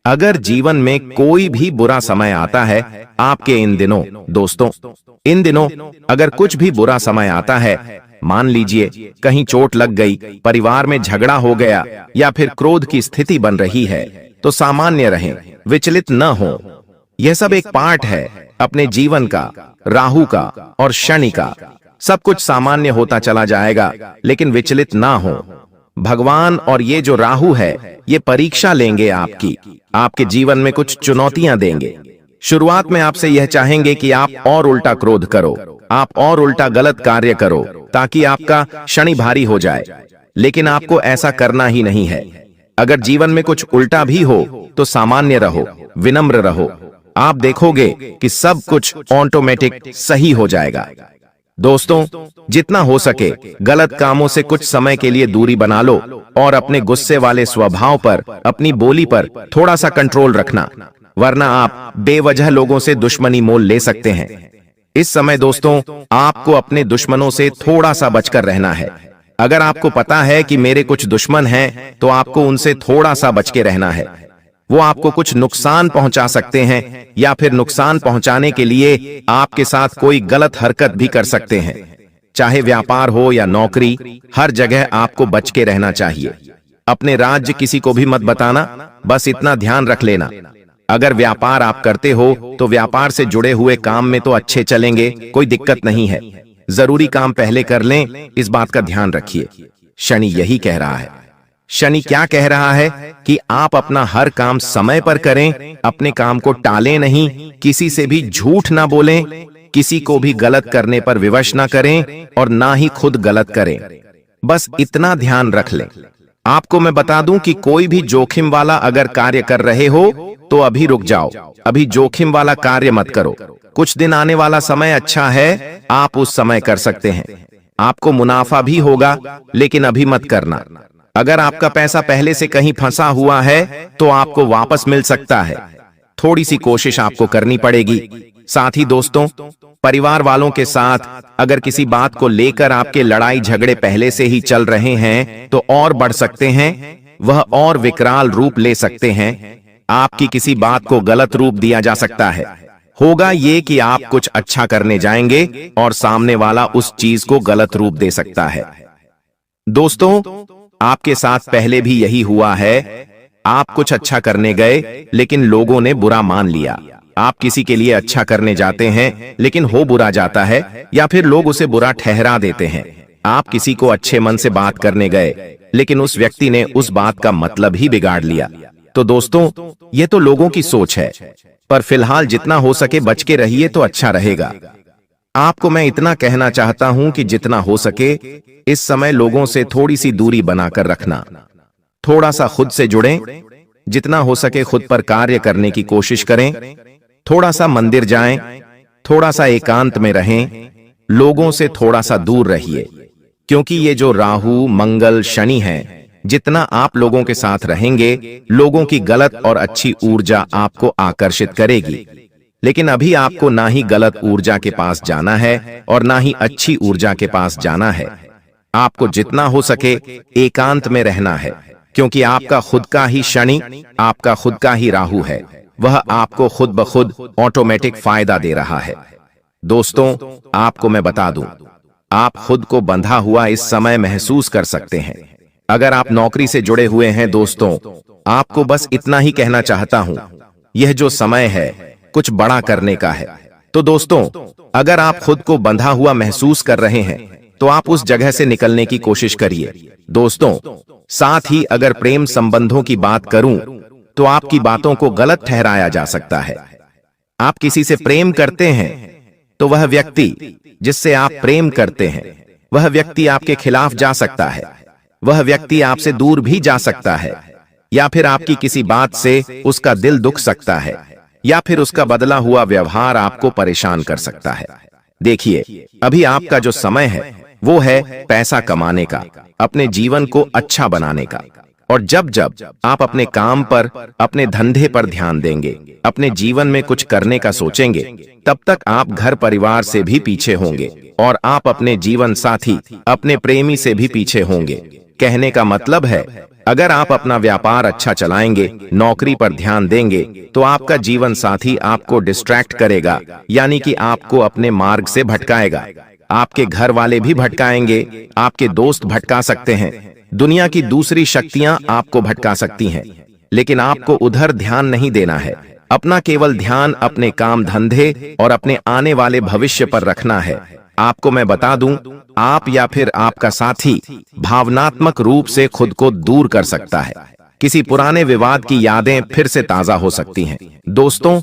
अगर जीवन में कोई भी बुरा समय आता है आपके इन दिनों दोस्तों, इन दिनों अगर कुछ भी बुरा समय आता है, मान लीजिए कहीं चोट लग गई, परिवार में झगड़ा हो गया या फिर क्रोध की स्थिति बन रही है, तो सामान्य रहें, विचलित न हो। यह सब एक पार्ट है अपने जीवन का, राहु का और शनि का। सब कुछ सामान्य होता चला जाएगा, लेकिन विचलित ना हो। भगवान और ये जो राहु है, ये परीक्षा लेंगे आपकी, आपके जीवन में कुछ चुनौतियां देंगे। शुरुआत में आपसे यह चाहेंगे कि आप और उल्टा क्रोध करो, आप और उल्टा गलत कार्य करो, ताकि आपका शनि भारी हो जाए। लेकिन आपको ऐसा करना ही नहीं है। अगर जीवन में कुछ उल्टा भी हो तो सामान्य रहो, विनम्र रहो। आप देखोगे कि सब कुछ ऑटोमेटिक सही हो जाएगा। दोस्तों, जितना हो सके गलत कामों से कुछ समय के लिए दूरी बना लो और अपने गुस्से वाले स्वभाव पर, अपनी बोली पर थोड़ा सा कंट्रोल रखना, वरना आप बेवजह लोगों से दुश्मनी मोल ले सकते हैं। इस समय दोस्तों, आपको अपने दुश्मनों से थोड़ा सा बचकर रहना है। अगर आपको पता है कि मेरे कुछ दुश्मन हैं, तो आपको उनसे थोड़ा सा बच के रहना है। वो आपको कुछ नुकसान पहुंचा सकते हैं या फिर नुकसान पहुंचाने के लिए आपके साथ कोई गलत हरकत भी कर सकते हैं। चाहे व्यापार हो या नौकरी, हर जगह आपको बच के रहना चाहिए। अपने राज्य किसी को भी मत बताना, बस इतना ध्यान रख लेना। अगर व्यापार आप करते हो तो व्यापार से जुड़े हुए काम में तो अच्छे चलेंगे, कोई दिक्कत नहीं है। जरूरी काम पहले कर लें, इस बात का ध्यान रखिए। शनि यही कह रहा है। शनि क्या कह रहा है कि आप अपना हर काम समय पर करें, अपने काम को टालें नहीं, किसी से भी झूठ ना बोलें, किसी को भी गलत करने पर विवश ना करें और ना ही खुद गलत करें। बस इतना ध्यान रख लें। आपको मैं बता दूं कि कोई भी जोखिम वाला अगर कार्य कर रहे हो तो अभी रुक जाओ, अभी जोखिम वाला कार्य मत करो। कुछ दिन आने वाला समय अच्छा है, आप उस समय कर सकते हैं। आपको मुनाफा भी होगा, लेकिन अभी मत करना। अगर आपका पैसा पहले से कहीं फंसा हुआ है तो आपको वापस मिल सकता है। थोड़ी सी कोशिश आपको करनी पड़ेगी। साथ ही दोस्तों, परिवार वालों के साथ अगर किसी बात को लेकर आपके लड़ाई झगड़े पहले से ही चल रहे हैं तो और बढ़ सकते हैं, वह और विकराल रूप ले सकते हैं। आपकी किसी बात को गलत रूप दिया जा सकता है। होगा ये कि आप कुछ अच्छा करने जाएंगे और सामने वाला उस चीज को गलत रूप दे सकता है। दोस्तों, आपके साथ पहले भी यही हुआ है। आप कुछ अच्छा करने गए लेकिन लोगों ने बुरा मान लिया। आप किसी के लिए अच्छा करने जाते हैं लेकिन हो बुरा जाता है या फिर लोग उसे बुरा ठहरा देते हैं। आप किसी को अच्छे मन से बात करने गए लेकिन उस व्यक्ति ने उस बात का मतलब ही बिगाड़ लिया। तो दोस्तों, ये तो लोगों की सोच है, पर फिलहाल जितना हो सके बच के रहिए तो अच्छा रहेगा। आपको मैं इतना कहना चाहता हूं कि जितना हो सके इस समय लोगों से थोड़ी सी दूरी बनाकर रखना। थोड़ा सा खुद से जुड़ें, जितना हो सके खुद पर कार्य करने की कोशिश करें। थोड़ा सा मंदिर जाएं, थोड़ा सा एकांत में रहें, लोगों से थोड़ा सा दूर रहिए, क्योंकि ये जो राहु, मंगल, शनि है, जितना आप लोगों के साथ रहेंगे, लोगों की गलत और अच्छी ऊर्जा आपको आकर्षित करेगी। लेकिन अभी आपको ना ही गलत ऊर्जा के पास जाना है और ना ही अच्छी ऊर्जा के पास जाना है। आपको जितना हो सके एकांत में रहना है, क्योंकि आपका खुद का ही शनि, आपका खुद का ही राहु है। वह आपको खुद ब खुद ऑटोमेटिक फायदा दे रहा है। दोस्तों, आपको मैं बता दूं, आप खुद को बंधा हुआ इस समय महसूस कर सकते हैं। अगर आप नौकरी से जुड़े हुए हैं दोस्तों, आपको बस इतना ही कहना चाहता हूं, यह जो समय है कुछ बड़ा करने का है। तो दोस्तों, अगर आप खुद को बंधा हुआ महसूस कर रहे हैं तो आप उस जगह से निकलने की कोशिश करिए। दोस्तों, साथ ही अगर प्रेम संबंधों की बात करूं तो आपकी बातों को गलत ठहराया जा सकता है। आप किसी से प्रेम करते हैं तो वह व्यक्ति जिससे आप प्रेम करते हैं वह व्यक्ति आपके खिलाफ जा सकता है। वह व्यक्ति आपसे दूर भी जा सकता है, या फिर आपकी किसी बात से उसका दिल दुख सकता है, या फिर उसका बदला हुआ व्यवहार आपको परेशान कर सकता है। देखिए, अभी आपका जो समय है वो है पैसा कमाने का, अपने जीवन को अच्छा बनाने का। और जब जब आप अपने काम पर, अपने धंधे पर ध्यान देंगे, अपने जीवन में कुछ करने का सोचेंगे, तब तक आप घर परिवार से भी पीछे होंगे और आप अपने जीवन साथी, अपने प्रेमी से भी पीछे होंगे। कहने का मतलब है, अगर आप अपना व्यापार अच्छा चलाएंगे, नौकरी पर ध्यान देंगे, तो आपका जीवन साथी आपको डिस्ट्रैक्ट करेगा, यानी कि आपको अपने मार्ग से भटकाएगा। आपके घर वाले भी भटकाएंगे, आपके दोस्त भटका सकते हैं, दुनिया की दूसरी शक्तियां आपको भटका सकती हैं, लेकिन आपको उधर ध्यान नहीं देना है। अपना केवल ध्यान अपने काम धंधे और अपने आने वाले भविष्य पर रखना है। आपको मैं बता दूं, आप या फिर आपका साथी भावनात्मक रूप से खुद को दूर कर सकता है। किसी पुराने विवाद की यादें फिर से ताजा हो सकती हैं। दोस्तों,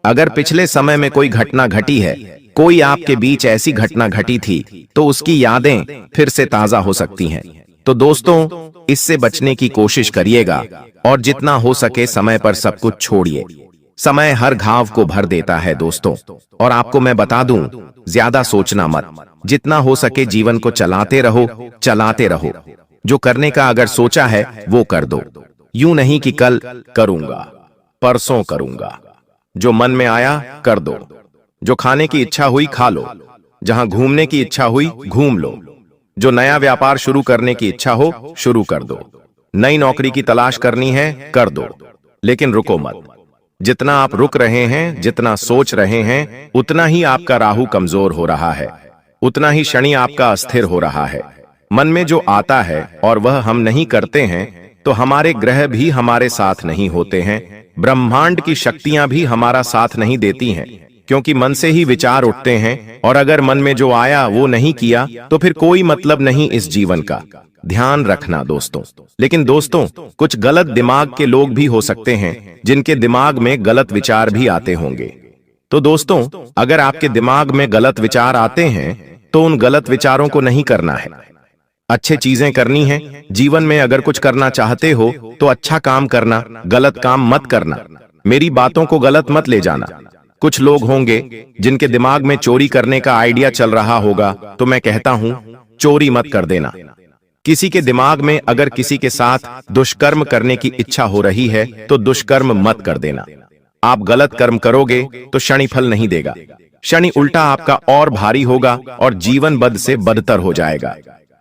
अगर पिछले समय में कोई घटना घटी है, कोई आपके बीच ऐसी घटना घटी थी, तो उसकी यादें फिर से ताजा हो सकती हैं। तो दोस्तों, इससे बचने की कोशिश करिएगा और जितना हो सके समय पर सब कुछ छोड़िए। समय हर घाव को भर देता है दोस्तों। और आपको मैं बता दूं, ज्यादा सोचना मत, जितना हो सके जीवन को चलाते रहो, चलाते रहो। जो करने का अगर सोचा है वो कर दो, यूं नहीं कि कल करूंगा, परसों करूंगा। जो मन में आया कर दो। जो खाने की इच्छा हुई खा लो, जहां घूमने की इच्छा हुई घूम लो, जो नया व्यापार शुरू करने की इच्छा हो शुरू कर दो, नई नौकरी की तलाश करनी है कर दो, लेकिन रुको मत। जितना आप रुक रहे हैं, जितना सोच रहे हैं, उतना ही आपका राहु कमजोर हो रहा है, उतना ही शनि आपका अस्थिर हो रहा है। मन में जो आता है और वह हम नहीं करते हैं, तो हमारे ग्रह भी हमारे साथ नहीं होते हैं, ब्रह्मांड की शक्तियां भी हमारा साथ नहीं देती हैं, क्योंकि मन से ही विचार उठते हैं। और अगर मन में जो आया वो नहीं किया तो फिर कोई मतलब नहीं इस जीवन का। ध्यान रखना दोस्तों। लेकिन दोस्तों, कुछ गलत दिमाग के लोग भी हो सकते हैं जिनके दिमाग में गलत विचार भी आते होंगे। तो दोस्तों, अगर आपके दिमाग में गलत विचार आते हैं तो उन गलत विचारों को नहीं करना है, अच्छे चीजें करनी है। जीवन में अगर कुछ करना चाहते हो तो अच्छा काम करना, गलत काम मत करना। मेरी बातों को गलत मत ले जाना। कुछ लोग होंगे जिनके दिमाग में चोरी करने का आइडिया चल रहा होगा, तो मैं कहता हूं चोरी मत कर देना। किसी के दिमाग में अगर किसी के साथ दुष्कर्म करने की इच्छा हो रही है तो दुष्कर्म मत कर देना। आप गलत कर्म करोगे तो शनि फल नहीं देगा, शनि उल्टा आपका और भारी होगा और जीवन बद से बदतर हो जाएगा।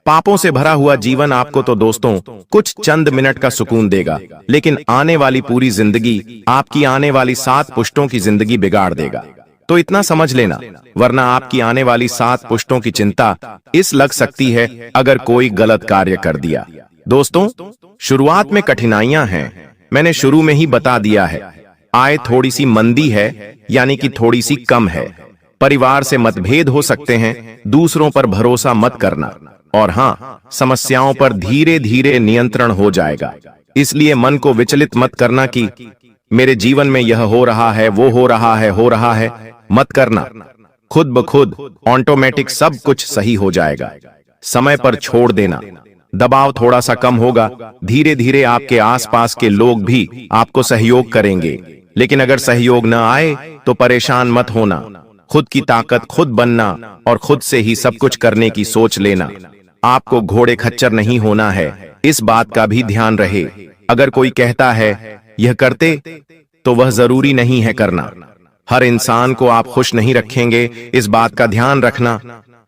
पापों से भरा हुआ जीवन आपको तो दोस्तों कुछ चंद मिनट का सुकून देगा, लेकिन आने वाली पूरी जिंदगी, आपकी आने वाली 7 पुश्तों की जिंदगी बिगाड़ देगा। तो इतना समझ लेना, वरना आपकी आने वाली 7 पुश्तों की चिंता इस लग सकती है अगर कोई गलत कार्य कर दिया। दोस्तों, शुरुआत में कठिनाइयां हैं, मैंने शुरू में ही बता दिया है। आय थोड़ी सी मंदी है, यानी कि थोड़ी सी कम है। परिवार से मतभेद हो सकते हैं, दूसरों पर भरोसा मत करना। और हां, समस्याओं पर धीरे धीरे नियंत्रण हो जाएगा। इसलिए मन को विचलित मत करना कि मेरे जीवन में यह हो रहा है, वो हो रहा है, मत करना। खुद ब खुद ऑटोमेटिक सब कुछ सही हो जाएगा। समय पर छोड़ देना, दबाव थोड़ा सा कम होगा, धीरे धीरे आपके आसपास के लोग भी आपको सहयोग करेंगे। लेकिन अगर सहयोग न आए तो परेशान मत होना, खुद की ताकत खुद बनना और खुद से ही सब कुछ करने की सोच लेना। आपको घोड़े खच्चर नहीं होना है, इस बात का भी ध्यान रहे। अगर कोई कहता है यह करते, तो वह जरूरी नहीं है करना। हर इंसान को आप खुश नहीं रखेंगे, इस बात का ध्यान रखना।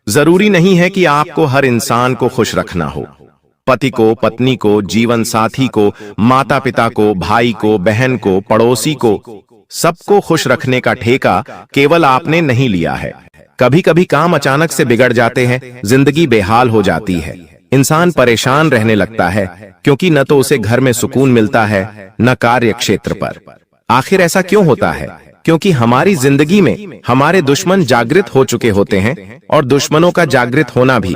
जरूरी नहीं है कि आपको हर इंसान को खुश रखना हो। पति को, पत्नी को, जीवन साथी को, माता पिता को, भाई को, बहन को, पड़ोसी को, सबको खुश रखने का ठेका केवल आपने नहीं लिया है। कभी कभी काम अचानक से बिगड़ जाते हैं, जिंदगी बेहाल हो जाती है, इंसान परेशान रहने लगता है, क्योंकि न तो उसे घर में सुकून मिलता है न कार्य क्षेत्र पर। आखिर ऐसा क्यों होता है? क्योंकि हमारी जिंदगी में हमारे दुश्मन जागृत हो चुके होते हैं और दुश्मनों का जागृत होना भी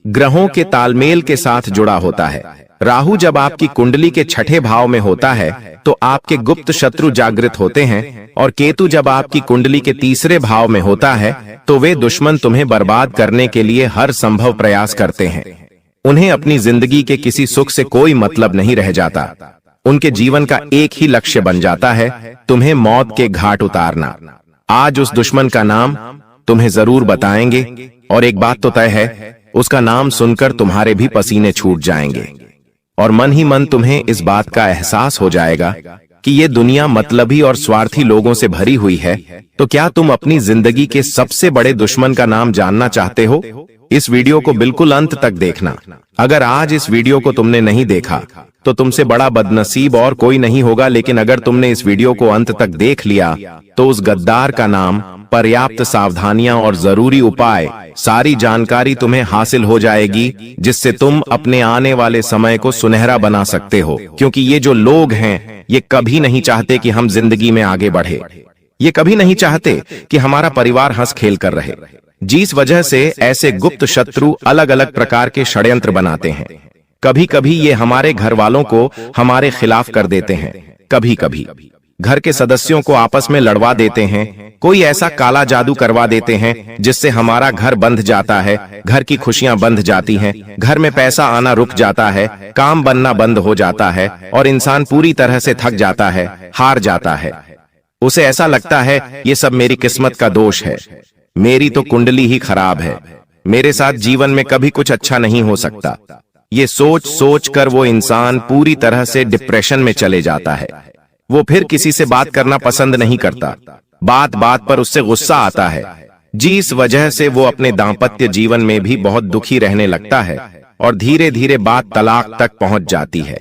ग्रहों के तालमेल के साथ जुड़ा होता है। राहु जब आपकी कुंडली के छठे भाव में होता है तो आपके गुप्त शत्रु जागृत होते हैं, और केतु जब आपकी कुंडली के तीसरे भाव में होता है तो वे दुश्मन तुम्हें बर्बाद करने के लिए हर संभव प्रयास करते हैं। उन्हें अपनी जिंदगी के किसी सुख से कोई मतलब नहीं रह जाता। उनके जीवन का एक ही लक्ष्य बन जाता है, तुम्हें मौत के घाट उतारना। आज उस दुश्मन का नाम तुम्हें जरूर बताएंगे, और एक बात तो तय है, उसका नाम सुनकर तुम्हारे भी पसीने छूट जाएंगे और मन ही मन तुम्हें इस बात का एहसास हो जाएगा कि ये दुनिया मतलबी और स्वार्थी लोगों से भरी हुई है। तो क्या तुम अपनी जिंदगी के सबसे बड़े दुश्मन का नाम जानना चाहते हो? इस वीडियो को बिल्कुल अंत तक देखना। अगर आज इस वीडियो को तुमने नहीं देखा तो तुमसे बड़ा बदनसीब और कोई नहीं होगा, लेकिन अगर तुमने इस वीडियो को अंत तक देख लिया तो उस गद्दार का नाम, पर्याप्त सावधानियां और जरूरी उपाय, सारी जानकारी तुम्हें हासिल हो जाएगी, जिससे तुम अपने आने वाले समय को सुनहरा बना सकते हो। क्योंकि ये जो लोग हैं ये कभी नहीं चाहते कि हम जिंदगी में आगे बढ़े। ये कभी नहीं चाहते कि हमारा परिवार हंस खेल कर रहे, जिस वजह से ऐसे गुप्त शत्रु अलग अलग प्रकार के षड्यंत्र बनाते हैं। कभी कभी ये हमारे घर वालों को हमारे खिलाफ कर देते हैं, कभी कभी घर के सदस्यों को आपस में लड़वा देते हैं, कोई ऐसा काला जादू करवा देते हैं जिससे हमारा घर बंध जाता है, घर की खुशियां बंध जाती हैं, घर में पैसा आना रुक जाता है, काम बनना बंद हो जाता है और इंसान पूरी तरह से थक जाता है, हार जाता है। उसे ऐसा लगता है ये सब मेरी किस्मत का दोष है, मेरी तो कुंडली ही खराब है, मेरे साथ जीवन में कभी कुछ अच्छा नहीं हो सकता। ये सोच सोच कर वो इंसान पूरी तरह से डिप्रेशन में चले जाता है। वो फिर किसी से बात करना पसंद नहीं करता, बात बात पर उससे गुस्सा आता है, जिस वजह से वो अपने दाम्पत्य जीवन में भी बहुत दुखी रहने लगता है और धीरे धीरे बात तलाक तक पहुंच जाती है।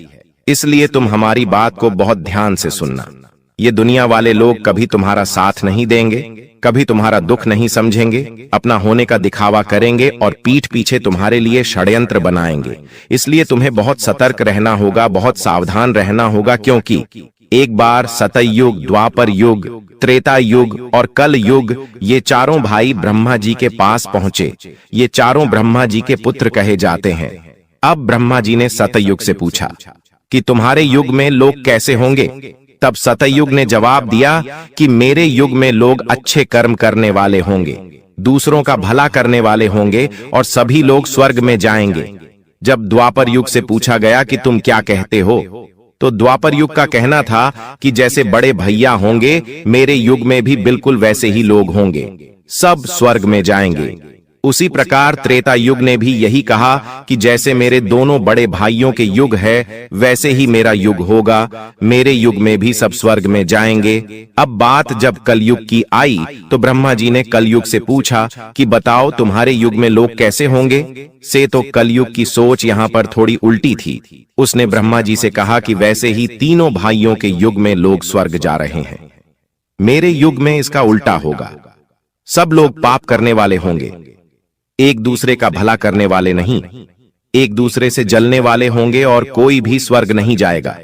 इसलिए तुम हमारी बात को बहुत ध्यान से सुनना। ये दुनिया वाले लोग कभी तुम्हारा साथ नहीं देंगे, कभी तुम्हारा दुख नहीं समझेंगे, अपना होने का दिखावा करेंगे और पीठ पीछे तुम्हारे लिए षड्यंत्र बनाएंगे। इसलिए तुम्हें बहुत सतर्क रहना होगा, बहुत सावधान रहना होगा, क्योंकि एक बार सतयुग, द्वापर युग, त्रेता युग और कल युग, ये चारों भाई ब्रह्मा जी के पास पहुंचे। ये चारों ब्रह्मा जी के पुत्र कहे जाते हैं। अब ब्रह्मा जी ने सतयुग से पूछा कि तुम्हारे युग में लोग कैसे होंगे? तब सतयुग ने जवाब दिया कि मेरे युग में लोग अच्छे कर्म करने वाले होंगे, दूसरों का भला करने वाले होंगे और सभी लोग स्वर्ग में जाएंगे। जब द्वापर युग से पूछा गया कि तुम क्या कहते हो, तो द्वापर युग का कहना था कि जैसे बड़े भैया होंगे, मेरे युग में भी बिल्कुल वैसे ही लोग होंगे, सब स्वर्ग में जाएंगे। उसी प्रकार त्रेता युग ने भी यही कहा कि जैसे मेरे दोनों बड़े भाइयों के युग है, वैसे ही मेरा युग होगा, मेरे युग में भी सब स्वर्ग में जाएंगे। अब बात जब कलयुग की आई तो ब्रह्मा जी ने कलयुग से पूछा कि बताओ तुम्हारे युग में लोग कैसे होंगे? से तो कलयुग की सोच यहाँ पर थोड़ी उल्टी थी। उसने ब्रह्मा जी से कहा कि वैसे ही तीनों भाइयों के युग में लोग स्वर्ग जा रहे हैं, मेरे युग में इसका उल्टा होगा। सब लोग पाप करने वाले होंगे, एक दूसरे का भला करने वाले नहीं, एक दूसरे से जलने वाले होंगे और कोई भी स्वर्ग नहीं जाएगा,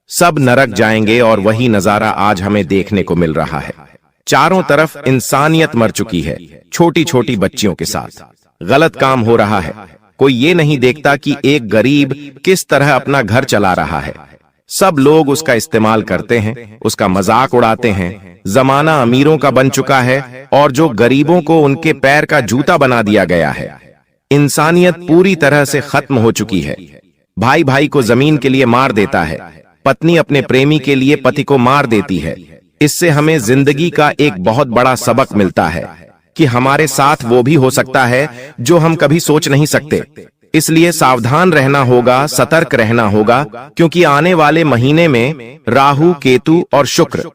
सब नरक जाएंगे। और वही नजारा आज हमें देखने को मिल रहा है। चारों तरफ इंसानियत मर चुकी है, छोटी छोटी बच्चियों के साथ गलत काम हो रहा है। कोई ये नहीं देखता कि एक गरीब किस तरह अपना घर चला रहा है। सब लोग उसका इस्तेमाल करते हैं, उसका मजाक उड़ाते हैं। जमाना अमीरों का बन चुका है और जो गरीबों को उनके पैर का जूता बना दिया गया है। इंसानियत पूरी तरह से खत्म हो चुकी है। भाई भाई को जमीन के लिए मार देता है, पत्नी अपने प्रेमी के लिए पति को मार देती है। इससे हमें जिंदगी का एक बहुत बड़ा सबक मिलता है कि हमारे साथ वो भी हो सकता है जो हम कभी सोच नहीं सकते। इसलिए सावधान रहना होगा, सतर्क रहना होगा, क्योंकि आने वाले महीने में राहु, केतु और शुक्र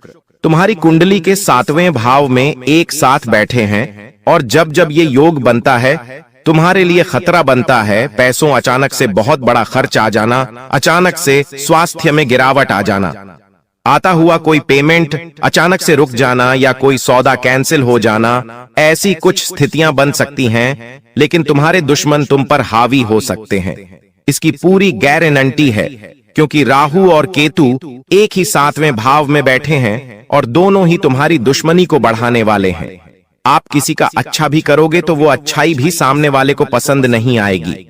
तुम्हारी कुंडली के 7वें भाव में एक साथ बैठे हैं। और जब जब ये योग बनता है तुम्हारे लिए खतरा बनता है। पैसों अचानक से बहुत बड़ा खर्च आ जाना, अचानक से स्वास्थ्य में गिरावट आ जाना, आता हुआ कोई पेमेंट अचानक से रुक जाना या कोई सौदा कैंसिल हो जाना, ऐसी कुछ स्थितियां बन सकती हैं। लेकिन तुम्हारे दुश्मन तुम पर हावी हो सकते हैं। इसकी पूरी गारंटी है, क्योंकि राहु और केतु एक ही 7वें भाव में बैठे हैं और दोनों ही तुम्हारी दुश्मनी को बढ़ाने वाले हैं। आप किसी का अच्छा भी करोगे तो वो अच्छाई भी सामने वाले को पसंद नहीं आएगी।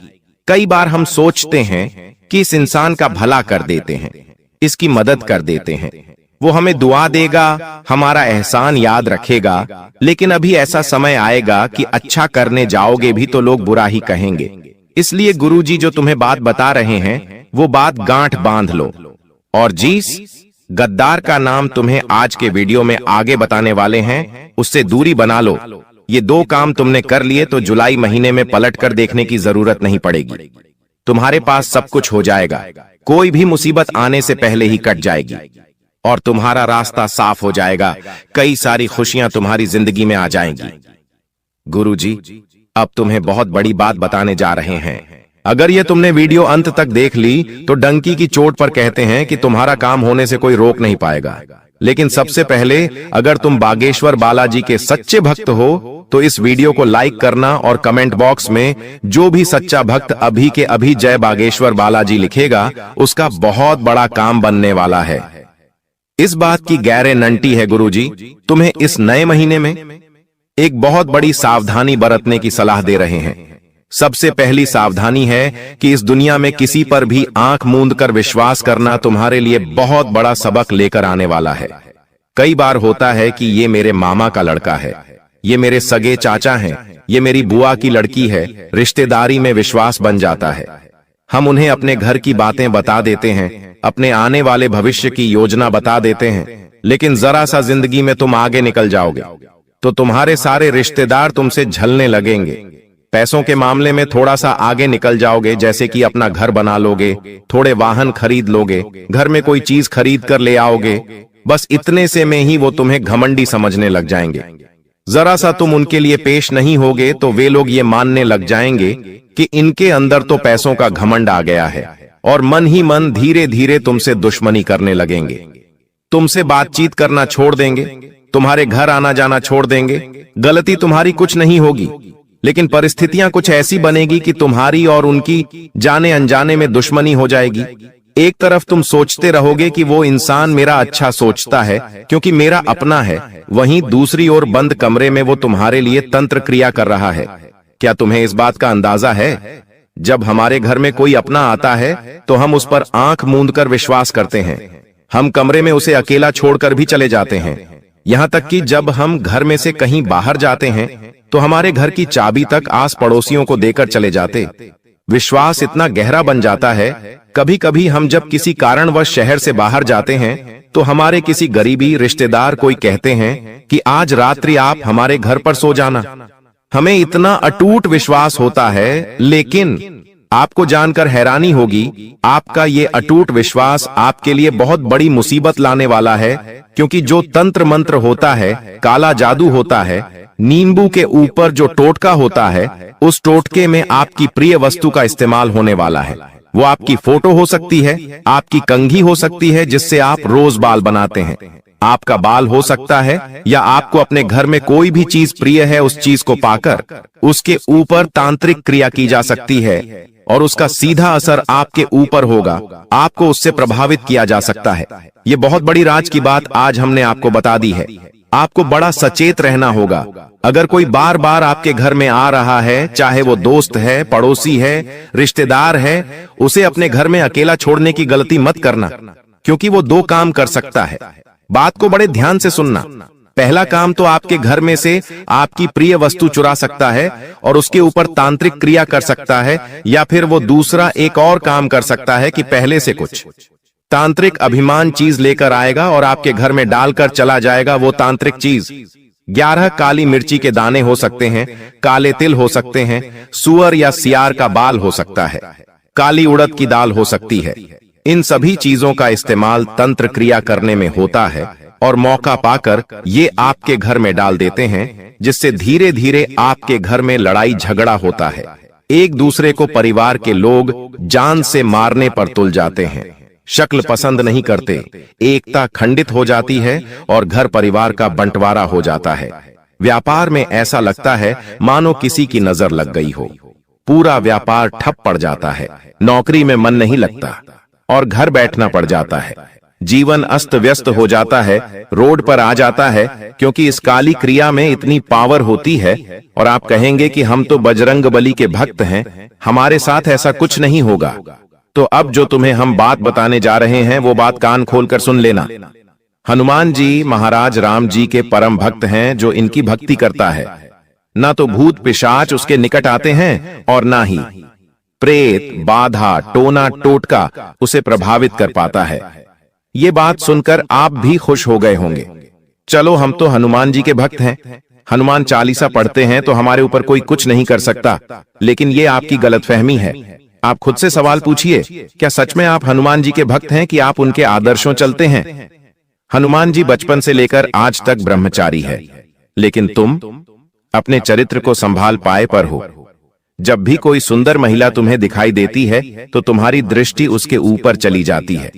कई बार हम सोचते हैं कि इस इंसान का भला कर देते हैं, इसकी मदद कर देते हैं, वो हमें दुआ देगा, हमारा एहसान याद रखेगा, लेकिन अभी ऐसा समय आएगा कि अच्छा करने जाओगे भी तो लोग बुरा ही कहेंगे। इसलिए गुरुजी जो तुम्हें बात बता रहे हैं वो बात गांठ बांध लो। और जिस गद्दार का नाम तुम्हें आज के वीडियो में आगे बताने वाले हैं उससे दूरी बना लो। ये 2 काम तुमने कर लिए तो जुलाई महीने में पलट कर देखने की जरूरत नहीं पड़ेगी। तुम्हारे पास सब कुछ हो जाएगा, कोई भी मुसीबत आने से पहले ही कट जाएगी और तुम्हारा रास्ता साफ हो जाएगा। कई सारी खुशियां तुम्हारी जिंदगी में आ जाएंगी। गुरुजी अब तुम्हें बहुत बड़ी बात बताने जा रहे हैं। अगर ये तुमने वीडियो अंत तक देख ली तो डंकी की चोट पर कहते हैं कि तुम्हारा काम होने से कोई रोक नहीं पाएगा। लेकिन सबसे पहले अगर तुम बागेश्वर बालाजी के सच्चे भक्त हो तो इस वीडियो को लाइक करना और कमेंट बॉक्स में जो भी सच्चा भक्त अभी के अभी जय बागेश्वर बालाजी लिखेगा उसका बहुत बड़ा काम बनने वाला है। इस बात की गारंटी है गुरुजी, तुम्हें इस नए महीने में एक बहुत बड़ी सावधानी बरतने की सलाह दे रहे हैं। सबसे पहली सावधानी है कि इस दुनिया में किसी पर भी आंख मूंद कर विश्वास करना तुम्हारे लिए बहुत बड़ा सबक लेकर आने वाला है। कई बार होता है कि ये मेरे मामा का लड़का है, ये मेरे सगे चाचा हैं, ये मेरी बुआ की लड़की है, रिश्तेदारी में विश्वास बन जाता है। हम उन्हें अपने घर की बातें बता देते हैं, अपने आने वाले भविष्य की योजना बता देते हैं, लेकिन जरा सा जिंदगी में तुम आगे निकल जाओगे तो तुम्हारे सारे रिश्तेदार तुमसे झलने लगेंगे। पैसों के मामले में थोड़ा सा आगे निकल जाओगे, जैसे कि अपना घर बना लोगे, थोड़े वाहन खरीद लोगे, घर में कोई चीज खरीद कर ले आओगे, बस इतने से में ही वो तुम्हें घमंडी समझने लग जाएंगे। जरा सा तुम उनके लिए पेश नहीं होगे तो वे लोग ये मानने लग जाएंगे कि इनके अंदर तो पैसों का घमंड आ गया है और मन ही मन धीरे धीरे तुमसे दुश्मनी करने लगेंगे, तुमसे बातचीत करना छोड़ देंगे, तुम्हारे घर आना जाना छोड़ देंगे। गलती तुम्हारी कुछ नहीं होगी, लेकिन परिस्थितियां कुछ ऐसी बनेगी कि तुम्हारी और उनकी जाने अनजाने में दुश्मनी हो जाएगी। एक तरफ तुम सोचते रहोगे कि वो इंसान मेरा अच्छा सोचता है क्योंकि मेरा अपना है, वहीं दूसरी ओर बंद कमरे में वो तुम्हारे लिए तंत्र क्रिया कर रहा है। क्या तुम्हें इस बात का अंदाजा है? जब हमारे घर में कोई अपना आता है तो हम उस पर आंख मूंद कर विश्वास करते हैं, हम कमरे में उसे अकेला छोड़कर भी चले जाते हैं। यहाँ तक कि जब हम घर में से कहीं बाहर जाते हैं तो हमारे घर की चाबी तक आस पड़ोसियों को देकर चले जाते। विश्वास इतना गहरा बन जाता है, कभी कभी हम जब किसी कारणवश शहर से बाहर जाते हैं तो हमारे किसी गरीबी रिश्तेदार कोई कहते हैं कि आज रात्रि आप हमारे घर पर सो जाना। हमें इतना अटूट विश्वास होता है, लेकिन आपको जानकर हैरानी होगी, आपका ये अटूट विश्वास आपके लिए बहुत बड़ी मुसीबत लाने वाला है, क्योंकि जो तंत्र मंत्र होता है, काला जादू होता है, नींबू के ऊपर जो टोटका होता है, उस टोटके में आपकी प्रिय वस्तु का इस्तेमाल होने वाला है। वो आपकी फोटो हो सकती है, आपकी कंघी हो सकती है जिससे आप रोज बाल बनाते हैं, आपका बाल हो सकता है, या आपको अपने घर में कोई भी चीज प्रिय है उस चीज को पाकर उसके ऊपर तांत्रिक क्रिया की जा सकती है और उसका सीधा असर आपके ऊपर होगा, आपको उससे प्रभावित किया जा सकता है। ये बहुत बड़ी राज की बात आज हमने आपको बता दी है। आपको बड़ा सचेत रहना होगा। अगर कोई बार बार आपके घर में आ रहा है, चाहे वो दोस्त है, पड़ोसी है, रिश्तेदार है, उसे अपने घर में अकेला छोड़ने की गलती मत करना, क्योंकि वो 2 काम कर सकता है। बात को बड़े ध्यान से सुनना। पहला काम तो आपके घर में से आपकी प्रिय वस्तु चुरा सकता है और उसके ऊपर तांत्रिक क्रिया कर सकता है, या फिर वो दूसरा एक और काम कर सकता है कि पहले से कुछ तांत्रिक अभिमान चीज लेकर आएगा और आपके घर में डालकर चला जाएगा। वो तांत्रिक चीज 11 काली मिर्ची के दाने हो सकते हैं, काले तिल हो सकते हैं, सुअर या सियार का बाल हो सकता है, काली उड़द की दाल हो सकती है। इन सभी चीजों का इस्तेमाल तंत्र क्रिया करने में होता है और मौका पाकर ये आपके घर में डाल देते हैं, जिससे धीरे धीरे आपके घर में लड़ाई झगड़ा होता है। एक दूसरे को परिवार के लोग जान से मारने पर तुल जाते हैं, शक्ल पसंद नहीं करते, एकता खंडित हो जाती है और घर परिवार का बंटवारा हो जाता है। व्यापार में ऐसा लगता है मानो किसी की नजर लग गई हो। पूरा व्यापार ठप पड़ जाता है, नौकरी में मन नहीं लगता और घर बैठना पड़ जाता है। जीवन अस्त व्यस्त हो जाता है, रोड पर आ जाता है, क्योंकि इस काली क्रिया में इतनी पावर होती है। और आप कहेंगे कि हम तो बजरंग बली के भक्त हैं, हमारे साथ ऐसा कुछ नहीं होगा। तो अब जो तुम्हें हम बात बताने जा रहे हैं वो बात कान खोलकर सुन लेना। हनुमान जी महाराज राम जी के परम भक्त हैं जो इनकी भक्ति करता है। ना तो भूत पिशाच उसके निकट आते हैं और ना ही प्रेत बाधा टोना टोटका उसे प्रभावित कर पाता है। ये बात सुनकर आप भी खुश हो गए होंगे। चलो, हम तो हनुमान जी के भक्त हैं, हनुमान चालीसा पढ़ते हैं तो हमारे ऊपर कोई कुछ नहीं कर सकता। लेकिन ये आपकी गलतफहमी है। आप खुद से सवाल पूछिए, क्या सच में आप हनुमान जी के भक्त हैं कि आप उनके आदर्शों चलते हैं? हनुमान जी बचपन से लेकर आज तक ब्रह्मचारी है, लेकिन तुम अपने चरित्र को संभाल पाए पर हो। जब भी कोई सुंदर महिला तुम्हें दिखाई देती है तो तुम्हारी दृष्टि उसके ऊपर चली जाती है।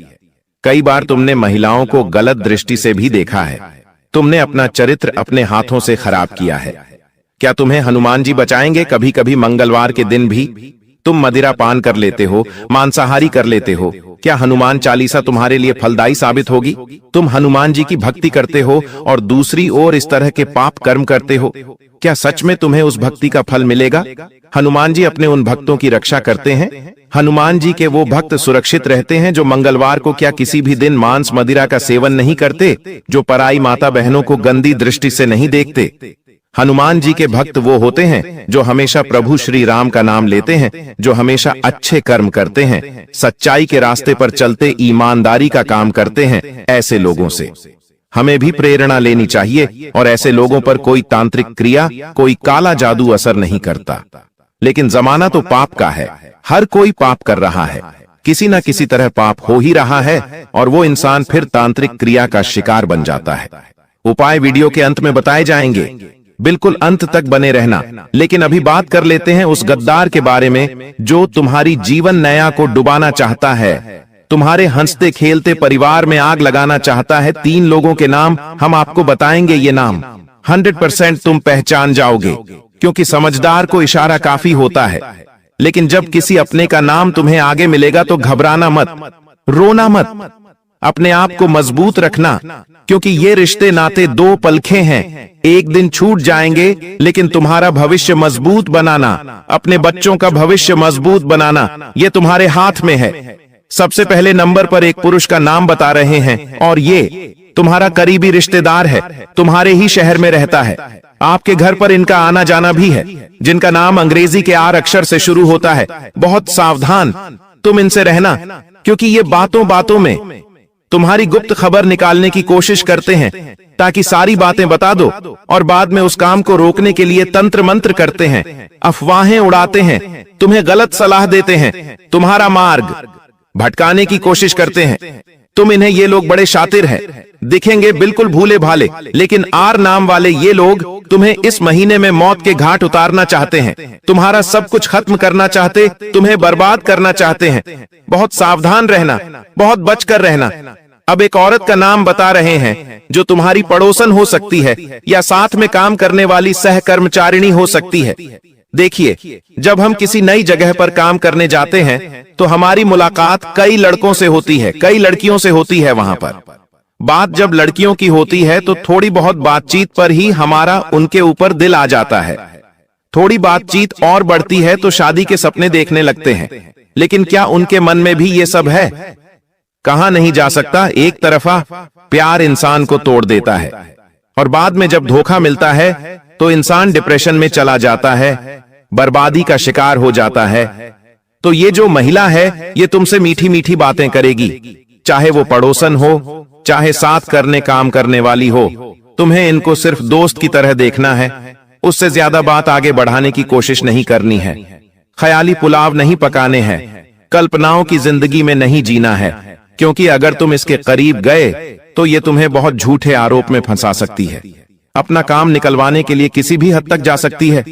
कई बार तुमने महिलाओं को गलत दृष्टि से भी देखा है। तुमने अपना चरित्र अपने हाथों से खराब किया है। क्या तुम्हें हनुमान जी बचाएंगे? कभी कभी मंगलवार के दिन भी तुम मदिरा पान कर लेते हो, मांसाहारी कर लेते हो। क्या हनुमान चालीसा तुम्हारे लिए फलदायी साबित होगी? तुम हनुमान जी की भक्ति करते हो और दूसरी ओर इस तरह के पाप कर्म करते हो। क्या सच में तुम्हें उस भक्ति का फल मिलेगा? हनुमान जी अपने उन भक्तों की रक्षा करते हैं। हनुमान जी के वो भक्त सुरक्षित रहते हैं जो मंगलवार को क्या किसी भी दिन मांस मदिरा का सेवन नहीं करते, जो पराई माता बहनों को गंदी दृष्टि से नहीं देखते। हनुमान जी के भक्त वो होते हैं जो हमेशा प्रभु श्री राम का नाम लेते हैं, जो हमेशा अच्छे कर्म करते हैं, सच्चाई के रास्ते पर चलते ईमानदारी का काम करते हैं। ऐसे लोगों से हमें भी प्रेरणा लेनी चाहिए और ऐसे लोगों पर कोई तांत्रिक क्रिया, कोई काला जादू असर नहीं करता। लेकिन जमाना तो पाप का है, हर कोई पाप कर रहा है, किसी न किसी तरह पाप हो ही रहा है और वो इंसान फिर तांत्रिक क्रिया का शिकार बन जाता है। उपाय वीडियो के अंत में बताए जाएंगे, बिल्कुल अंत तक बने रहना। लेकिन अभी बात कर लेते हैं उस गद्दार के बारे में जो तुम्हारी जीवन नया को डुबाना चाहता है, तुम्हारे हंसते खेलते परिवार में आग लगाना चाहता है। 3 लोगों के नाम हम आपको बताएंगे। ये नाम 100% तुम पहचान जाओगे, क्योंकि समझदार को इशारा काफी होता है। लेकिन जब किसी अपने का नाम तुम्हें आगे मिलेगा तो घबराना मत, रोना मत, अपने आप को मजबूत रखना, क्योंकि ये रिश्ते नाते 2 पलखे हैं, एक दिन छूट जाएंगे। लेकिन तुम्हारा भविष्य मजबूत बनाना, अपने बच्चों का भविष्य मजबूत बनाना, ये तुम्हारे हाथ में है। सबसे पहले नंबर पर एक पुरुष का नाम बता रहे हैं और ये तुम्हारा करीबी रिश्तेदार है, तुम्हारे ही शहर में रहता है, आपके घर पर इनका आना जाना भी है, जिनका नाम अंग्रेजी के R अक्षर से शुरू होता है। बहुत सावधान तुम इनसे रहना, क्योंकि ये बातों बातों में तुम्हारी गुप्त खबर निकालने की कोशिश करते हैं ताकि सारी बातें बता दो और बाद में उस काम को रोकने के लिए तंत्र मंत्र करते हैं, अफवाहें उड़ाते हैं, तुम्हें गलत सलाह देते हैं, तुम्हारा मार्ग भटकाने की कोशिश करते हैं। तुम इन्हें ये लोग बड़े शातिर हैं, दिखेंगे बिल्कुल भूले भाले, लेकिन R नाम वाले ये लोग तुम्हें इस महीने में मौत के घाट उतारना चाहते हैं, तुम्हारा सब कुछ खत्म करना चाहते, तुम्हें बर्बाद करना चाहते हैं। बहुत सावधान रहना, बहुत बचकर रहना। अब एक औरत का नाम बता रहे हैं जो तुम्हारी पड़ोसन हो सकती है या साथ में काम करने वाली सहकर्मचारिणी हो सकती है। देखिए, जब हम किसी नई जगह पर काम करने जाते हैं तो हमारी मुलाकात कई लड़कों से होती है, कई लड़कियों से होती है। वहां पर बात जब लड़कियों की होती है तो थोड़ी बहुत बातचीत पर ही हमारा उनके ऊपर दिल आ जाता है। थोड़ी बातचीत और बढ़ती है तो शादी के सपने देखने लगते हैं। लेकिन क्या उनके मन में भी ये सब है? कहा नहीं जा सकता। एक तरफा प्यार इंसान को तोड़ देता है और बाद में जब धोखा मिलता है तो इंसान डिप्रेशन में चला जाता है, बर्बादी का शिकार हो जाता है। तो ये जो महिला है ये तुमसे मीठी मीठी बातें करेगी, चाहे वो पड़ोसन हो, चाहे साथ करने काम करने वाली हो। तुम्हें इनको सिर्फ दोस्त की तरह देखना है, उससे ज्यादा बात आगे बढ़ाने की कोशिश नहीं करनी है। ख्याली पुलाव नहीं पकाने हैं, कल्पनाओं की जिंदगी में नहीं जीना है, क्योंकि अगर तुम इसके करीब गए तो ये तुम्हें बहुत झूठे आरोप में फंसा सकती है, अपना काम निकलवाने के लिए किसी भी हद तक जा सकती है,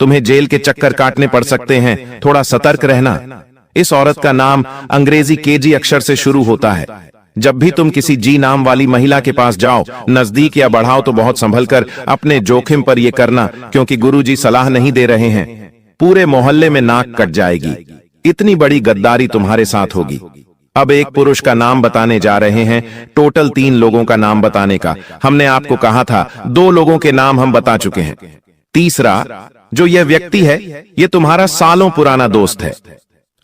तुम्हें जेल के चक्कर काटने पड़ सकते हैं। थोड़ा सतर्क रहना। इस औरत का नाम अंग्रेजी KG अक्षर से शुरू होता है। जब भी तुम किसी G नाम वाली महिला के पास जाओ, नजदीक या बढ़ाओ तो बहुत संभल कर, अपने जोखिम पर यह करना, क्योंकि गुरुजी सलाह नहीं दे रहे हैं। पूरे मोहल्ले में नाक कट जाएगी। इतनी बड़ी गद्दारी तुम्हारे साथ होगी। अब एक पुरुष का नाम बताने जा रहे हैं, टोटल 3 लोगों का नाम बताने का। हमने आपको कहा था 2 लोगों के नाम हम बता चुके हैं। तीसरा जो यह व्यक्ति है, यह तुम्हारा सालों पुराना दोस्त है।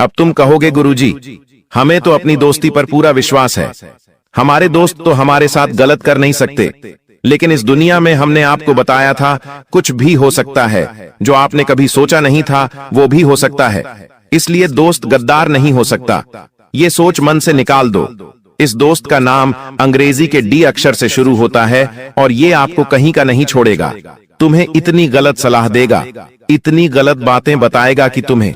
अब तुम कहोगे गुरुजी, हमें तो अपनी दोस्ती पर पूरा विश्वास है, हमारे दोस्त तो हमारे साथ गलत कर नहीं सकते। लेकिन इस दुनिया में हमने आपको बताया था कुछ भी हो सकता है, जो आपने कभी सोचा नहीं था वो भी हो सकता है। इसलिए दोस्त गद्दार नहीं हो सकता, ये सोच मन से निकाल दो। इस दोस्त का नाम अंग्रेजी के डी अक्षर से शुरू होता है और ये आपको कहीं का नहीं छोड़ेगा। तुम्हें इतनी गलत सलाह देगा, इतनी गलत बातें बताएगा कि तुम्हें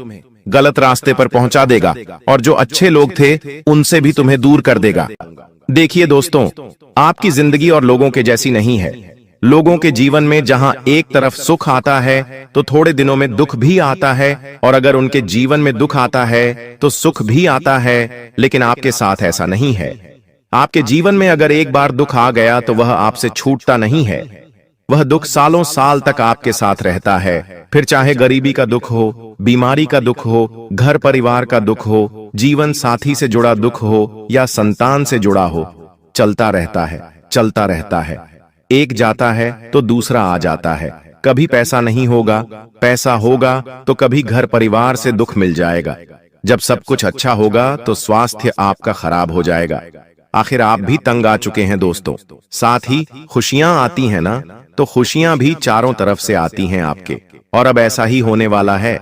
गलत रास्ते पर पहुंचा देगा और जो अच्छे लोग थे उनसे भी तुम्हें दूर कर देगा। देखिए दोस्तों, आपकी जिंदगी और लोगों के जैसी नहीं है। लोगों के जीवन में जहां एक तरफ सुख आता है तो थोड़े दिनों में दुख भी आता है, और अगर उनके जीवन में दुख आता है तो सुख भी आता है। लेकिन आपके साथ ऐसा नहीं है। आपके जीवन में अगर एक बार दुख आ गया तो वह आपसे छूटता नहीं है। वह दुख सालों साल तक आपके साथ रहता है। फिर चाहे गरीबी का दुख हो, बीमारी का दुख हो, घर परिवार का दुख हो, जीवन साथी से जुड़ा दुख हो या संतान से जुड़ा हो, चलता रहता है, चलता रहता है। एक जाता है तो दूसरा आ जाता है। कभी पैसा नहीं होगा, पैसा होगा तो कभी घर परिवार से दुख मिल जाएगा। जब सब कुछ अच्छा होगा तो स्वास्थ्य आपका खराब हो जाएगा। आखिर आप भी तंग आ चुके हैं दोस्तों। साथ ही खुशियां आती हैं ना, तो खुशियां भी चारों तरफ से आती हैं आपके, और अब ऐसा ही होने वाला है।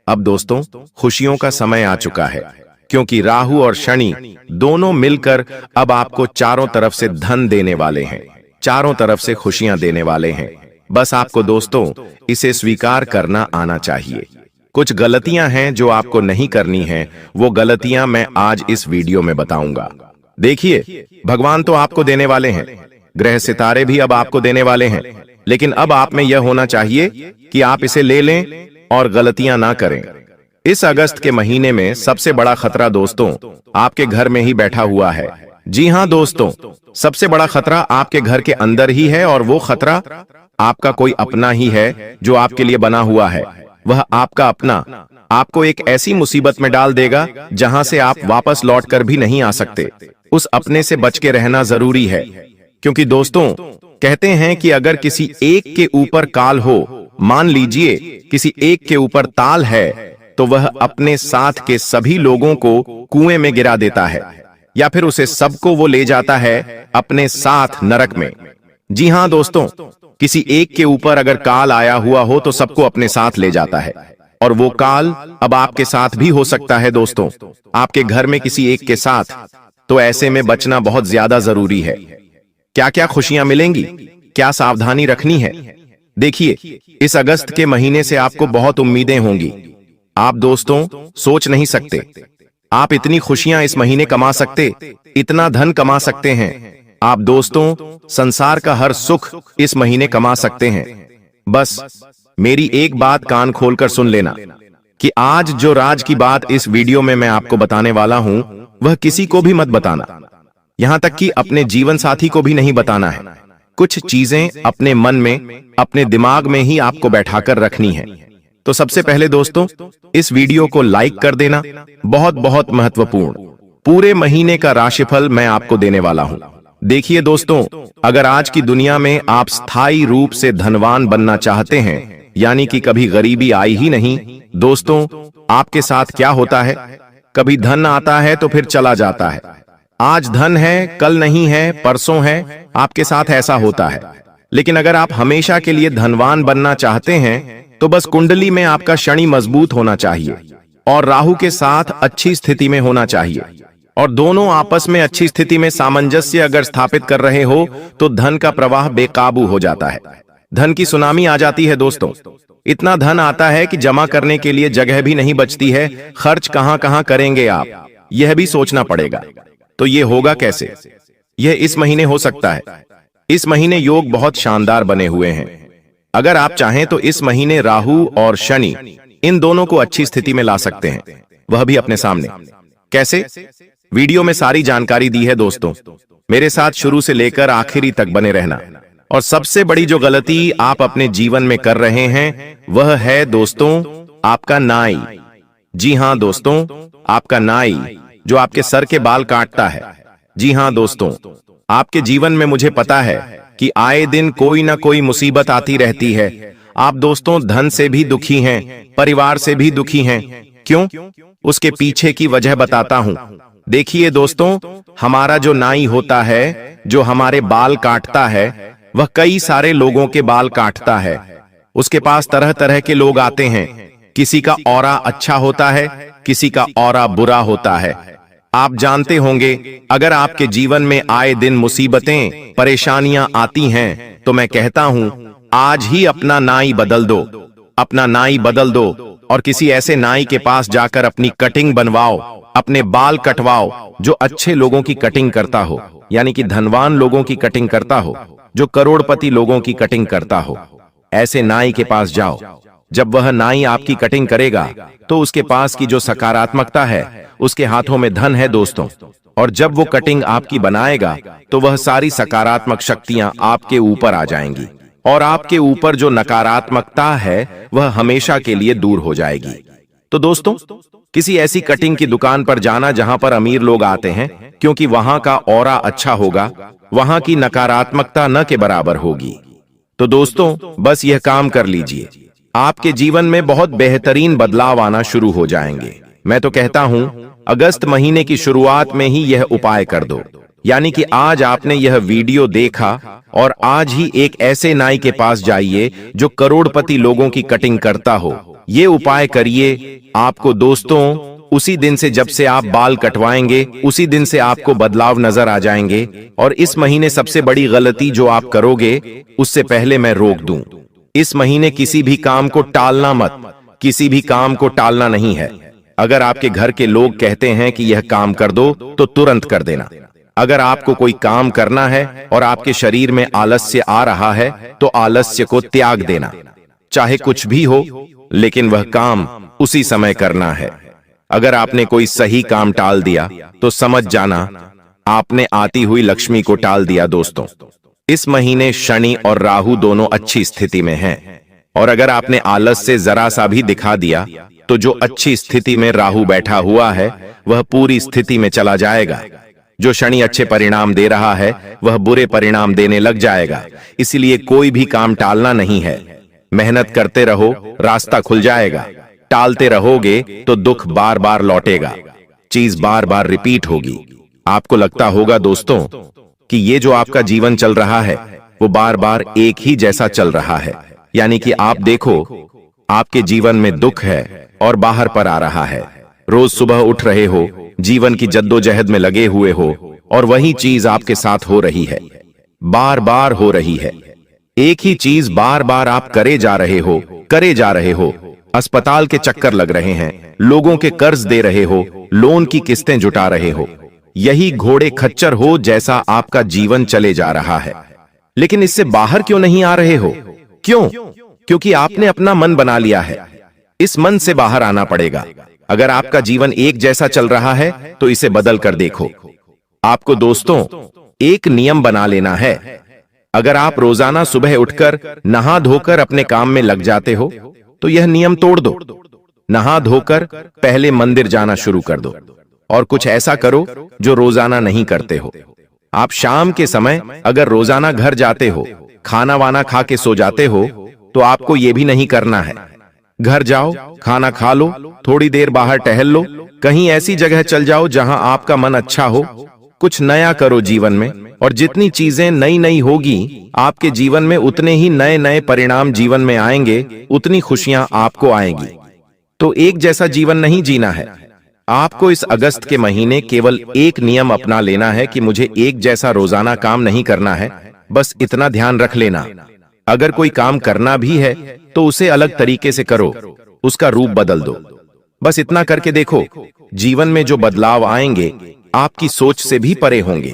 अब दोस्तों, खुशियों का समय आ चुका है, क्योंकि राहु और शनि दोनों मिलकर अब आपको चारों तरफ से धन देने वाले हैं, चारों तरफ से खुशियां देने वाले हैं। बस आपको दोस्तों इसे स्वीकार करना आना चाहिए। कुछ गलतियां हैं जो आपको नहीं करनी है, वो गलतियां मैं आज इस वीडियो में बताऊंगा। देखिए, भगवान तो आपको देने वाले हैं, ग्रह सितारे भी अब आपको देने वाले हैं, लेकिन अब आप में यह होना चाहिए कि आप इसे ले लें और गलतियां ना करें। इस अगस्त के महीने में सबसे बड़ा खतरा दोस्तों आपके घर में ही बैठा हुआ है। जी हां दोस्तों, सबसे बड़ा खतरा आपके घर के अंदर ही है, और वो खतरा आपका कोई अपना ही है जो आपके लिए बना हुआ है। वह आपका अपना आपको एक ऐसी मुसीबत में डाल देगा जहां से आप वापस लौटकर भी नहीं आ सकते। उस अपने से बच के रहना जरूरी है, क्योंकि दोस्तों कहते हैं कि अगर किसी एक के ऊपर काल हो, मान लीजिए किसी एक के ऊपर ताल है, तो वह अपने साथ के सभी लोगों को कुएं में गिरा देता है, या फिर उसे सबको वो ले जाता है अपने साथ नरक में। जी हां दोस्तों, किसी एक के ऊपर अगर काल आया हुआ हो तो सबको अपने साथ ले जाता है, और वो काल अब आपके साथ भी हो सकता है दोस्तों, आपके घर में किसी एक के साथ। तो ऐसे में बचना बहुत ज्यादा जरूरी है। क्या क्या खुशियां मिलेंगी, क्या सावधानी रखनी है? देखिए, इस अगस्त के महीने से आपको बहुत उम्मीदें होंगी। आप दोस्तों सोच नहीं सकते, आप इतनी खुशियां इस महीने कमा सकते, इतना धन कमा सकते हैं। आप दोस्तों संसार का हर सुख इस महीने कमा सकते हैं। बस मेरी एक बात कान खोलकर सुन लेना कि आज जो राज की बात इस वीडियो में मैं आपको बताने वाला हूं, वह किसी को भी मत बताना, यहां तक कि अपने जीवन साथी को भी नहीं बताना है। कुछ चीजें अपने मन में, अपने दिमाग में ही आपको बैठाकर रखनी है। तो सबसे पहले दोस्तों इस वीडियो को लाइक कर देना, बहुत बहुत महत्वपूर्ण। पूरे महीने का राशिफल मैं आपको देने वाला हूं। देखिए दोस्तों, अगर आज की दुनिया में आप स्थायी रूप से धनवान बनना चाहते हैं, यानी कि कभी गरीबी आई ही नहीं, दोस्तों आपके साथ क्या होता है, कभी धन आता है तो फिर चला जाता है। आज धन है, कल नहीं है, परसों है, आपके साथ ऐसा होता है। लेकिन अगर आप हमेशा के लिए धनवान बनना चाहते हैं तो बस कुंडली में आपका शनि मजबूत होना चाहिए और राहु के साथ अच्छी स्थिति में होना चाहिए, और दोनों आपस में अच्छी स्थिति में सामंजस्य अगर स्थापित कर रहे हो तो धन का प्रवाह बेकाबू हो जाता है। धन की सुनामी आ जाती है दोस्तों। इतना धन आता है कि जमा करने के लिए जगह भी नहीं बचती है। खर्च कहां कहां करेंगे आप, यह भी सोचना पड़ेगा। तो ये होगा कैसे? यह इस महीने हो सकता है। इस महीने योग बहुत शानदार बने हुए हैं। अगर आप चाहें तो इस महीने राहु और शनि इन दोनों को अच्छी स्थिति में ला सकते हैं, वह भी अपने सामने। कैसे? वीडियो में सारी जानकारी दी है दोस्तों, मेरे साथ शुरू से लेकर आखिरी तक बने रहना। और सबसे बड़ी जो गलती आप अपने जीवन में कर रहे हैं वह है दोस्तों आपका नाई। जी हां दोस्तों, आपका नाई जो आपके सर के बाल काटता है। जी हां दोस्तों, आपके जीवन में मुझे पता है कि आए दिन कोई ना कोई मुसीबत आती रहती है। आप दोस्तों धन से भी दुखी हैं, परिवार से भी दुखी हैं। क्यों? उसके पीछे की वजह बताता हूं। देखिए दोस्तों, हमारा जो नाई होता है, जो हमारे बाल काटता है, वह कई सारे लोगों के बाल काटता है। उसके पास तरह तरह के लोग आते हैं। किसी का ऑरा अच्छा होता है, किसी का ऑरा बुरा होता है। आप जानते होंगे, अगर आपके जीवन में आए दिन मुसीबतें, परेशानियां आती हैं, तो मैं कहता हूं, आज ही अपना नाई बदल दो। अपना नाई बदल दो और किसी ऐसे नाई के पास जाकर अपनी कटिंग बनवाओ, अपने बाल कटवाओ जो अच्छे लोगों की कटिंग करता हो, यानी कि धनवान लोगों की कटिंग करता हो, जो करोड़पति लोगों की कटिंग करता हो। ऐसे नाई के पास जाओ। जब वह नाई आपकी कटिंग करेगा तो उसके पास की जो सकारात्मकता है, उसके हाथों में धन है दोस्तों। और जब वो कटिंग आपकी बनाएगा तो वह सारी सकारात्मक शक्तियां आपके ऊपर आ जाएंगी और आपके ऊपर जो नकारात्मकता है वह हमेशा के लिए दूर हो जाएगी। तो दोस्तों, किसी ऐसी कटिंग की दुकान पर जाना जहां पर अमीर लोग आते हैं, क्योंकि वहां का ऑरा अच्छा होगा, वहां की नकारात्मकता न के बराबर होगी। तो दोस्तों, बस यह काम कर लीजिए, आपके जीवन में बहुत बेहतरीन बदलाव आना शुरू हो जाएंगे। मैं तो कहता हूं, अगस्त महीने की शुरुआत में ही यह उपाय कर दो। यानी कि आज आपने यह वीडियो देखा और आज ही एक ऐसे नाई के पास जाइए जो करोड़पति लोगों की कटिंग करता हो। ये उपाय करिए। आपको दोस्तों, उसी दिन से जब से आप बाल कटवाएंगे, उसी दिन से आपको बदलाव नजर आ जाएंगे। और इस महीने सबसे बड़ी गलती जो आप करोगे, उससे पहले मैं रोक दूं। इस महीने किसी भी काम को टालना मत, किसी भी काम को टालना नहीं है। अगर आपके घर के लोग कहते हैं कि यह काम कर दो, तो तुरंत कर देना। अगर आपको कोई काम करना है और आपके शरीर में आलस्य आ रहा है, तो आलस्य को त्याग देना। चाहे कुछ भी हो, लेकिन वह काम उसी समय करना है। अगर आपने कोई सही काम टाल दिया, तो समझ जाना आपने आती हुई लक्ष्मी को टाल दिया दोस्तों। इस महीने शनि और राहु दोनों अच्छी स्थिति में हैं। और अगर आपने आलस से जरा सा भी दिखा दिया, तो जो अच्छी स्थिति में राहु बैठा हुआ है, वह पूरी स्थिति में चला जाएगा। जो शनि अच्छे परिणाम दे रहा है, वह बुरे परिणाम देने लग जाएगा। इसलिए कोई भी काम टालना नहीं है। मेहनत करते रहो, रास्ता खुल जाएगा। टालते रहोगे तो दुख बार बार लौटेगा, चीज बार बार रिपीट होगी। आपको लगता होगा दोस्तों कि ये जो आपका जीवन चल रहा है, वो बार बार एक ही जैसा चल रहा है। यानी कि आप देखो, आपके जीवन में दुख है और बाहर पर आ रहा है। रोज सुबह उठ रहे हो, जीवन की जद्दोजहद में लगे हुए हो, और वही चीज आपके साथ हो रही है, बार बार हो रही है। एक ही चीज बार बार आप करे जा रहे हो। अस्पताल के चक्कर लग रहे हैं, लोगों के कर्ज दे रहे हो, लोन की किस्तें जुटा रहे हो। यही घोड़े खच्चर हो जैसा आपका जीवन चले जा रहा है। लेकिन इससे बाहर क्यों नहीं आ रहे हो? क्यों? क्योंकि आपने अपना मन बना लिया है। इस मन से बाहर आना पड़ेगा। अगर आपका जीवन एक जैसा चल रहा है, तो इसे बदल कर देखो। आपको दोस्तों एक नियम बना लेना है। अगर आप रोजाना सुबह उठकर नहा धोकर अपने काम में लग जाते हो, तो यह नियम तोड़ दो। नहा धोकर पहले मंदिर जाना शुरू कर दो और कुछ ऐसा करो जो रोजाना नहीं करते हो। आप शाम के समय अगर रोजाना घर जाते हो, खाना वाना खा के सो जाते हो, तो आपको यह भी नहीं करना है। घर जाओ, खाना खा लो, थोड़ी देर बाहर टहल लो, कहीं ऐसी जगह चल जाओ जहां आपका मन अच्छा हो। कुछ नया करो जीवन में, और जितनी चीजें नई नई होगी आपके जीवन में, उतने ही नए नए परिणाम जीवन में आएंगे, उतनी खुशियां आपको आएंगी। तो एक जैसा जीवन नहीं जीना है। आपको इस अगस्त के महीने केवल एक नियम अपना लेना है कि मुझे एक जैसा रोजाना काम नहीं करना है। बस इतना ध्यान रख लेना, अगर कोई काम करना भी है तो उसे अलग तरीके से करो, उसका रूप बदल दो। बस इतना करके देखो, जीवन में जो बदलाव आएंगे आपकी सोच से भी परे होंगे।